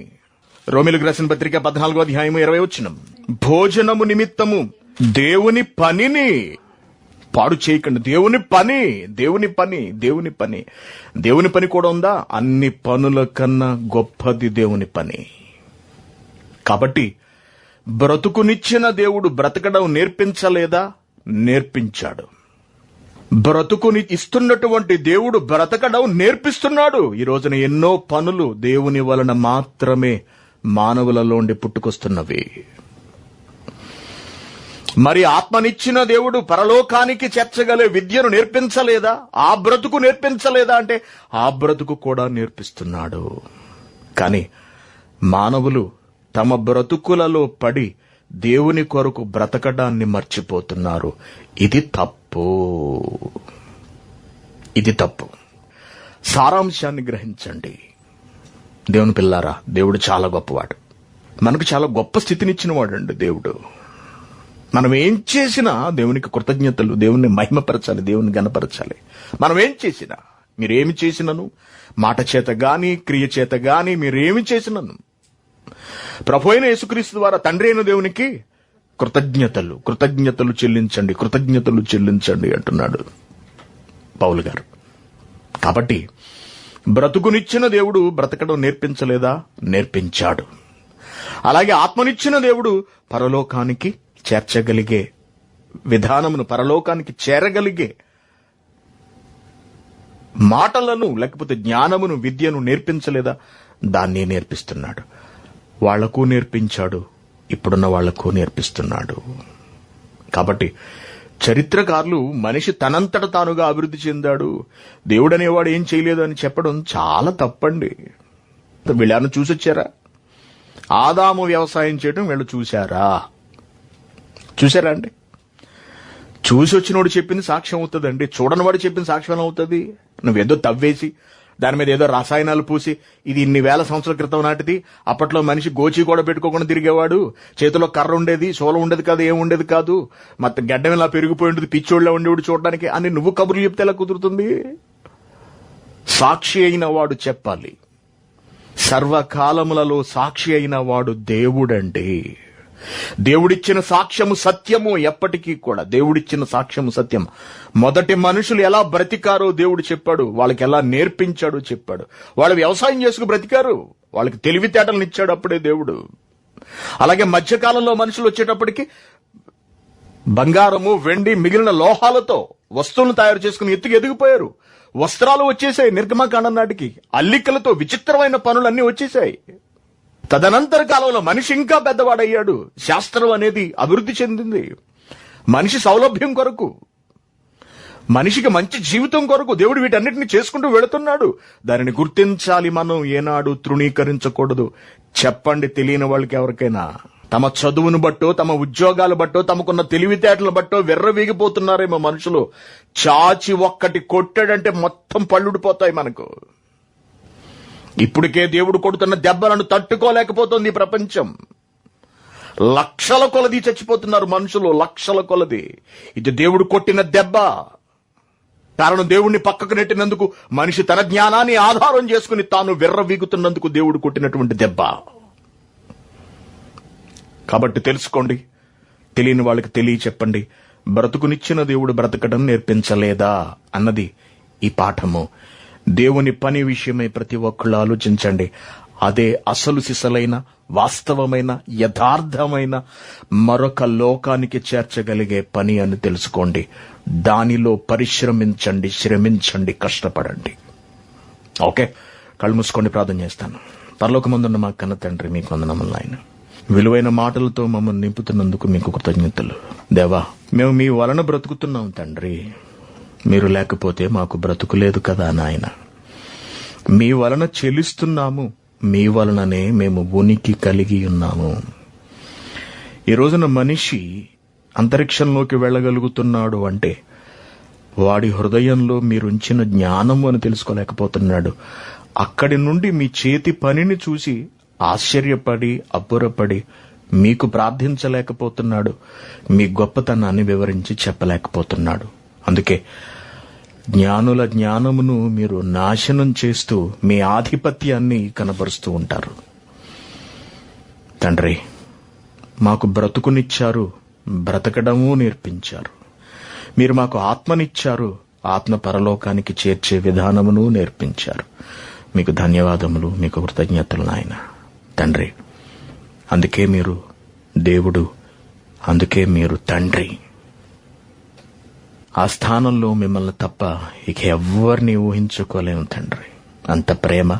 రోమీయులకు రాసిన పత్రిక 14వ అధ్యాయం 20వ వచనం, భోజనము నిమిత్తము దేవుని పనిని పాడు చేయకండి. దేవుని పని, దేవుని పని, దేవుని పని. దేవుని పని కూడా ఉందా? అన్ని పనుల కన్నా గొప్పది దేవుని పని. కాబట్టి బ్రతుకునిచ్చిన దేవుడు బ్రతకడం నేర్పించలేదా? నేర్పించాడు. బ్రతుకుని ఇస్తున్నటువంటి దేవుడు బ్రతకడం నేర్పిస్తున్నాడు. ఈ రోజున ఎన్నో పనులు దేవుని వలన మాత్రమే మానవులలోండి పుట్టుకొస్తున్నవి. మరి ఆత్మనిచ్చిన దేవుడు పరలోకానికి చేర్చగలే విద్యను నేర్పించలేదా? ఆ బ్రతుకు నేర్పించలేదా అంటే ఆ బ్రతుకు కూడా నేర్పిస్తున్నాడు. కానీ మానవులు తమ బ్రతుకులలో పడి దేవుని కొరకు బ్రతకడాన్ని మర్చిపోతున్నారు. ఇది తప్పు. ఇది తప్పు. సారాంశాన్ని గ్రహించండి. దేవుని పిల్లారా, దేవుడు చాలా గొప్పవాడు. మనకు చాలా గొప్ప స్థితినిచ్చిన వాడండి దేవుడు. మనం ఏం చేసినా దేవునికి కృతజ్ఞతలు, దేవుని మహిమపరచాలి, దేవుని గణపరచాలి. మనం ఏం చేసినా, మీరేమి చేసినను, మాట చేత గాని క్రియ చేత గాని మీరేమి చేసినను ప్రభు అయిన యేసుక్రీస్తు ద్వారా తండ్రి అయిన దేవునికి కృతజ్ఞతలు చెల్లించండి, కృతజ్ఞతలు చెల్లించండి అంటున్నాడు పౌలు గారు. కాబట్టి బ్రతుకునిచ్చిన దేవుడు బ్రతకడం నేర్పించలేదా? నేర్పించాడు. అలాగే ఆత్మనిచ్చిన దేవుడు పరలోకానికి చేర్చగలిగే విధానమును, పరలోకానికి చేరగలిగే మాటలను, లేకపోతే జ్ఞానమును, విద్యను నేర్పించలేదా? దాన్ని నేర్పిస్తున్నాడు. వాళ్లకు నేర్పించాడు, ఇప్పుడున్న వాళ్లకు నేర్పిస్తున్నాడు. కాబట్టి చరిత్రకారులు మనిషి తనంతట తానుగా అభివృద్ధి చెందాడు, దేవుడనేవాడు ఏం చేయలేదు అని చెప్పడం చాలా తప్పండి. వీళ్ళను చూసొచ్చారా? ఆదాము వ్యవసాయం చేయడం వీళ్ళు చూశారా అండి? చూసి వచ్చినోడు చెప్పింది సాక్ష్యం అవుతుందండి. చూడని వాడు చెప్పింది సాక్ష్యం అవుతుంది. నువ్వేదో తవ్వేసి దాని మీద ఏదో రసాయనాలు పూసి ఇది ఇన్ని వేల సంవత్సరాల క్రితం నాటిది, అప్పట్లో మనిషి గోచి కూడా పెట్టుకోకుండా తిరిగేవాడు, చేతిలో కర్ర ఉండేది, సోల ఉండేది కాదు, ఏం ఉండేది కాదు, మొత్తం గడ్డం ఇలా పెరిగిపోయి ఉండేది, పిచ్చోళ్ళ ఉండేవాడు చూడడానికి అని నువ్వు కబుర్లు చెప్తే ఎలా కుదురుతుంది? సాక్షి అయిన వాడు చెప్పాలి. సర్వకాలములలో సాక్షి అయిన వాడు దేవుడండి. దేవుడిచ్చిన సాక్ష్యము సత్యము. ఎప్పటికీ కూడా దేవుడిచ్చిన సాక్ష్యము సత్యం. మొదటి మనుషులు ఎలా బ్రతికారో దేవుడు చెప్పాడు, వాళ్ళకి ఎలా నేర్పించాడో చెప్పాడు. వాళ్ళు వ్యవసాయం చేసుకు బ్రతికారు, వాళ్ళకి తెలివితేటలను ఇచ్చాడు అప్పుడే దేవుడు. అలాగే మధ్యకాలంలో మనుషులు వచ్చేటప్పటికి బంగారము, వెండి, మిగిలిన లోహాలతో వస్తువులను తయారు చేసుకుని ఎదిగిపోయారు. వస్త్రాలు వచ్చేసాయి నిర్గమకాండం నాటికి, అల్లికలతో విచిత్రమైన పనులన్నీ వచ్చేసాయి. తదనంతర కాలంలో మనిషి ఇంకా పెద్దవాడయ్యాడు. శాస్త్రం అనేది అభివృద్ధి చెందింది. మనిషి సౌలభ్యం కొరకు, మనిషికి మంచి జీవితం కొరకు దేవుడు వీటన్నిటిని చేసుకుంటూ వెళుతున్నాడు. దానిని గుర్తించాలి. మనం ఏనాడు తృణీకరించకూడదు. చెప్పండి తెలియని వాళ్ళకి ఎవరికైనా. తమ చదువును బట్టో, తమ ఉద్యోగాలు బట్టో, తమకున్న తెలివితేటలు బట్టో వెర్రవీగిపోతున్నారేమో మనుషులు. చాచి ఒక్కటి కొట్టాడంటే మొత్తం పళ్ళుడిపోతాయి మనకు. ఇప్పటికే దేవుడు కొడుతున్న దెబ్బలను తట్టుకోలేకపోతుంది ప్రపంచం. లక్షల కొలది చచ్చిపోతున్నారు మనుషులు, లక్షల కొలది. ఇది దేవుడు కొట్టిన దెబ్బ. కారణం దేవుణ్ణి పక్కకు నెట్టినందుకు, మనిషి తన జ్ఞానాన్ని ఆధారం చేసుకుని తాను విర్రవీగుతున్నందుకు దేవుడు కొట్టినటువంటి దెబ్బ. కాబట్టి తెలుసుకోండి, తెలియని వాళ్ళకి చెప్పండి. బ్రతుకునిచ్చిన దేవుడు బ్రతకడం నేర్పించలేదా అన్నది ఈ పాఠము. దేవుని పని విషయమై ప్రతి ఒక్కళ్ళు ఆలోచించండి. అదే అసలు సిసలైన వాస్తవమైన యథార్థమైన మరొక లోకానికి చేర్చగలిగే పని అని తెలుసుకోండి. దానిలో పరిశ్రమించండి, శ్రమించండి, కష్టపడండి. ఓకే, కళ్ళు మూసుకొని ప్రార్థన చేస్తాను. పరలోకమందున్న మా కన్న తండ్రి, మీకు వందనములు నాయన. విలువైన మాటలతో మమ్మల్ని నింపుతున్నందుకు మీకు కృతజ్ఞతలు. దేవా, మేము మీ వలన బ్రతుకుతున్నాం తండ్రి. మీరు లేకపోతే మాకు బ్రతుకు లేదు కదా నాయన. మీ వలన చెలిస్తున్నాము, మీ వలననే మేము ఉనికి కలిగి ఉన్నాము. ఈ రోజున మనిషి అంతరిక్షంలోకి వెళ్ళగలుగుతున్నాడు అంటే వాడి హృదయంలో మీరుంచిన జ్ఞానం అని తెలుసుకోలేకపోతున్నాడు. అక్కడి నుండి మీ చేతి పనిని చూసి ఆశ్చర్యపడి అబ్బురపడి మీకు ప్రార్థించలేకపోతున్నాడు. మీ గొప్పతనాన్ని వివరించి చెప్పలేకపోతున్నాడు. అందుకే జ్ఞానుల జ్ఞానమును మీరు నాశనం చేస్తూ మీ ఆధిపత్యాన్ని కనబరుస్తూ ఉంటారు. తండ్రి, మాకు బ్రతుకునిచ్చారు, బ్రతకడము నేర్పించారు. మీరు మాకు ఆత్మనిచ్చారు, ఆత్మ పరలోకానికి చేర్చే విధానమును నేర్పించారు. మీకు ధన్యవాదములు, మీకు కృతజ్ఞతలు నాయన. తండ్రి, అందుకే మీరు దేవుడు, అందుకే మీరు తండ్రి. ఆ స్థానంలో మిమ్మల్ని తప్ప ఇక ఎవ్వరిని ఊహించుకోలేము తండ్రి. అంత ప్రేమ,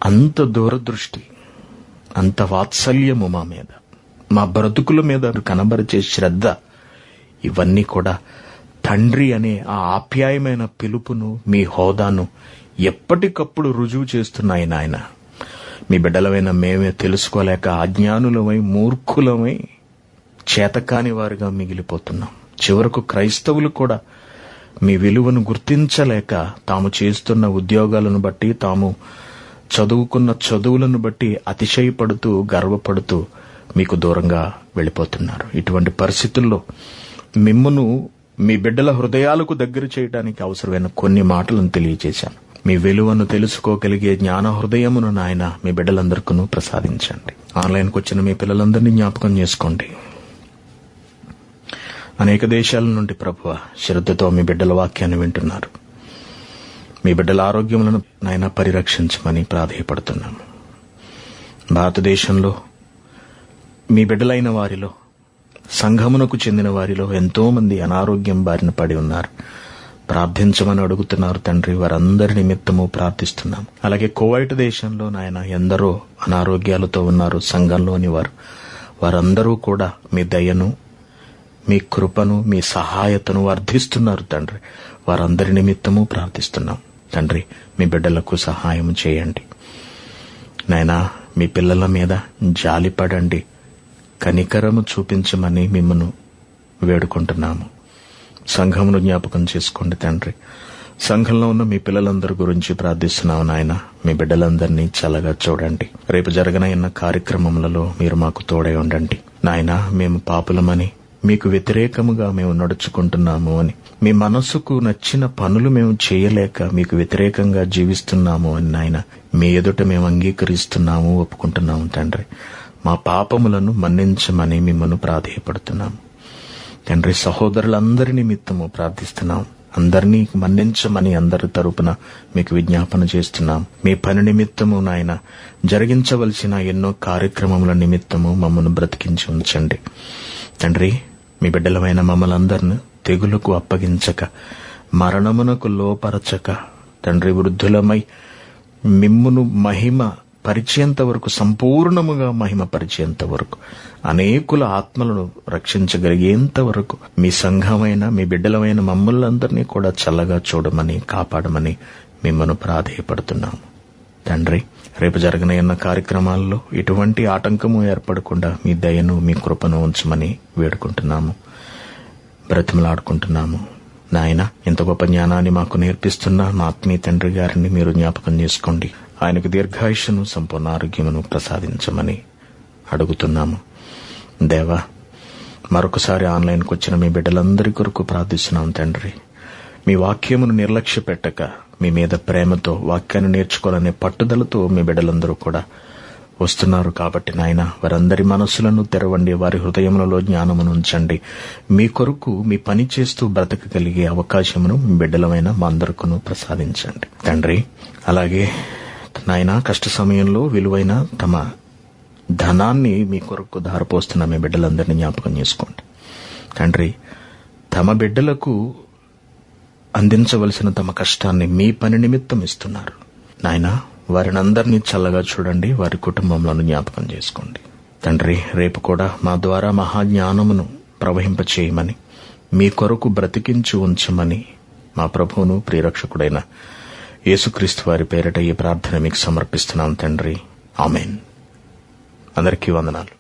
అంత దూరదృష్టి, అంత వాత్సల్యము మా మీద, మా బ్రతుకుల మీద కనబరిచే శ్రద్ధ, ఇవన్నీ కూడా తండ్రి అనే ఆ ఆప్యాయమైన పిలుపును, మీ హోదాను ఎప్పటికప్పుడు రుజువు చేస్తున్నాయి నాయన. మీ బిడ్డలమైన మేమే తెలుసుకోలేక అజ్ఞానులమై, మూర్ఖులమై, చేతకాని వారిగా మిగిలిపోతున్నాం. చివరకు క్రైస్తవులు కూడా మీ విలువను గుర్తించలేక తాము చేస్తున్న ఉద్యోగాలను బట్టి, తాము చదువుకున్న చదువులను బట్టి అతిశయపడుతూ, గర్వపడుతూ మీకు దూరంగా వెళ్ళిపోతున్నారు. ఇటువంటి పరిస్థితుల్లో మిమ్మును మీ బిడ్డల హృదయాలకు దగ్గర చేయడానికి అవసరమైన కొన్ని మాటలను తెలియజేశాను. మీ విలువను తెలుసుకోగలిగే జ్ఞాన హృదయమును నాయన మీ బిడ్డలందరికీ ప్రసాదించండి. ఆన్లైన్కి వచ్చిన మీ పిల్లలందరినీ జ్ఞాపకం చేసుకోండి. అనేక దేశాల నుండి ప్రభువా శ్రద్ధతో మీ బిడ్డల వాక్యాన్ని వింటున్నారు. మీ బిడ్డల ఆరోగ్యములను నాయన పరిరక్షించమని ప్రాధేయపడుతున్నాము. భారతదేశంలో మీ బిడ్డలైన వారిలో, సంఘమునకు చెందిన వారిలో ఎంతో మంది అనారోగ్యం బారిన పడి ఉన్నారు. ప్రార్థించమని అడుగుతున్నారు తండ్రి. వారందరి నిమిత్తము ప్రార్థిస్తున్నాం. అలాగే కువైట్ దేశంలో నాయన ఎందరో అనారోగ్యాలతో ఉన్నారు సంఘంలోని వారు. వారందరూ కూడా మీ దయను, మీ కృపను, మీ సహాయతను వర్ధిస్తున్నారు తండ్రి. వారందరి నిమిత్తము ప్రార్థిస్తున్నాం తండ్రి. మీ బిడ్డలకు సహాయం చేయండి నాయనా. మీ పిల్లల మీద జాలిపడండి, కనికరము చూపించమని మిమ్మను వేడుకుంటున్నాము. సంఘమును జ్ఞాపకం చేసుకోండి తండ్రి. సంఘంలో ఉన్న మీ పిల్లలందరి గురించి ప్రార్థిస్తున్నాము నాయన. మీ బిడ్డలందరినీ చల్లగా చూడండి. రేపు జరగనన్న కార్యక్రమములలో మీరు మాకు తోడై ఉండండి నాయన. మేము పాపులమని, మీకు వ్యతిరేకముగా మేము నడుచుకుంటున్నాము అని, మీ మనస్సుకు నచ్చిన పనులు మేము చేయలేక మీకు వ్యతిరేకంగా జీవిస్తున్నాము అని నాయన మీ ఎదుట మేము అంగీకరిస్తున్నాము, ఒప్పుకుంటున్నాము తండ్రి. మా పాపములను మన్నించమని మిమ్మల్ని ప్రాధేయపడుతున్నాము తండ్రి. సహోదరులందరి నిమిత్తము ప్రార్థిస్తున్నాం. అందరినీ మన్నించమని అందరి తరపున మీకు విజ్ఞాపన చేస్తున్నాం. మీ పని నిమిత్తము నాయన జరిగించవలసిన ఎన్నో కార్యక్రమముల నిమిత్తము మమ్మల్ని బ్రతికించి ఉంచండి తండ్రి. మీ బిడ్డలమైన మమ్మల్ని అందరిని తెగులకు అప్పగించక, మరణమునకు లోపరచక తండ్రి, వృద్ధులమై మిమ్మును మహిమ పరిచేంత వరకు, సంపూర్ణముగా మహిమ పరిచేంత వరకు, అనేకుల ఆత్మలను రక్షించగలిగేంత వరకు మీ సంఘమైన, మీ బిడ్డలమైన మమ్మల్ని కూడా చల్లగా చూడమని, కాపాడమని మిమ్మల్ని ప్రాధేయపడుతున్నాము తండ్రి. రేపు జరగనన్న కార్యక్రమాల్లో ఎటువంటి ఆటంకము ఏర్పడకుండా మీ దయను, మీ కృపను ఉంచమని వేడుకుంటున్నాము, బ్రతిమలాడుకుంటున్నాము నాయన. ఇంత గొప్ప జ్ఞానాన్ని మాకు నేర్పిస్తున్న మా ఆత్మీయ తండ్రి గారిని మీరు జ్ఞాపకం చేసుకోండి. ఆయనకు దీర్ఘాయుష్ను, సంపూర్ణ ఆరోగ్యమును ప్రసాదించమని అడుగుతున్నాము దేవా. మరొకసారి ఆన్లైన్కి వచ్చిన మీ బిడ్డలందరి కొరకు ప్రార్థిస్తున్నాం తండ్రి. మీ వాక్యమును నిర్లక్ష్య పెట్టక, మీ మీద ప్రేమతో వాక్యాన్ని నేర్చుకోవాలనే పట్టుదలతో మీ బిడ్డలందరూ కూడా వస్తున్నారు కాబట్టి నాయన వారందరి మనస్సులను తెరవండి, వారి హృదయములలో జ్ఞానమును ఉంచండి. మీ కొరకు మీ పని చేస్తూ బ్రతకగలిగే అవకాశమును మీ బిడ్డలమైన మా అందరికీ ప్రసాదించండి తండ్రి. అలాగే నాయన కష్ట సమయంలో విలువైన తమ ధనాన్ని మీ కొరకు ధారపోస్తున్న మీ బిడ్డలందరినీ జ్ఞాపకం చేసుకోండి తండ్రి. తమ బిడ్డలకు అందించవలసిన తమ కష్టాన్ని మీ పని నిమిత్తం ఇస్తున్నారు నాయన. వారిని అందరినీ చల్లగా చూడండి, వారి కుటుంబంలో జ్ఞాపకం చేసుకోండి తండ్రి. రేపు కూడా మా ద్వారా మహాజ్ఞానమును ప్రవహింపచేయమని, మీ కొరకు బ్రతికించి ఉంచమని మా ప్రభువును ప్రియరక్షకుడైన యేసుక్రీస్తు వారి పేరిట ఈ ప్రార్థన మీకు సమర్పిస్తున్నాం తండ్రి. ఆమేన్. అందరికీ వందనాలు.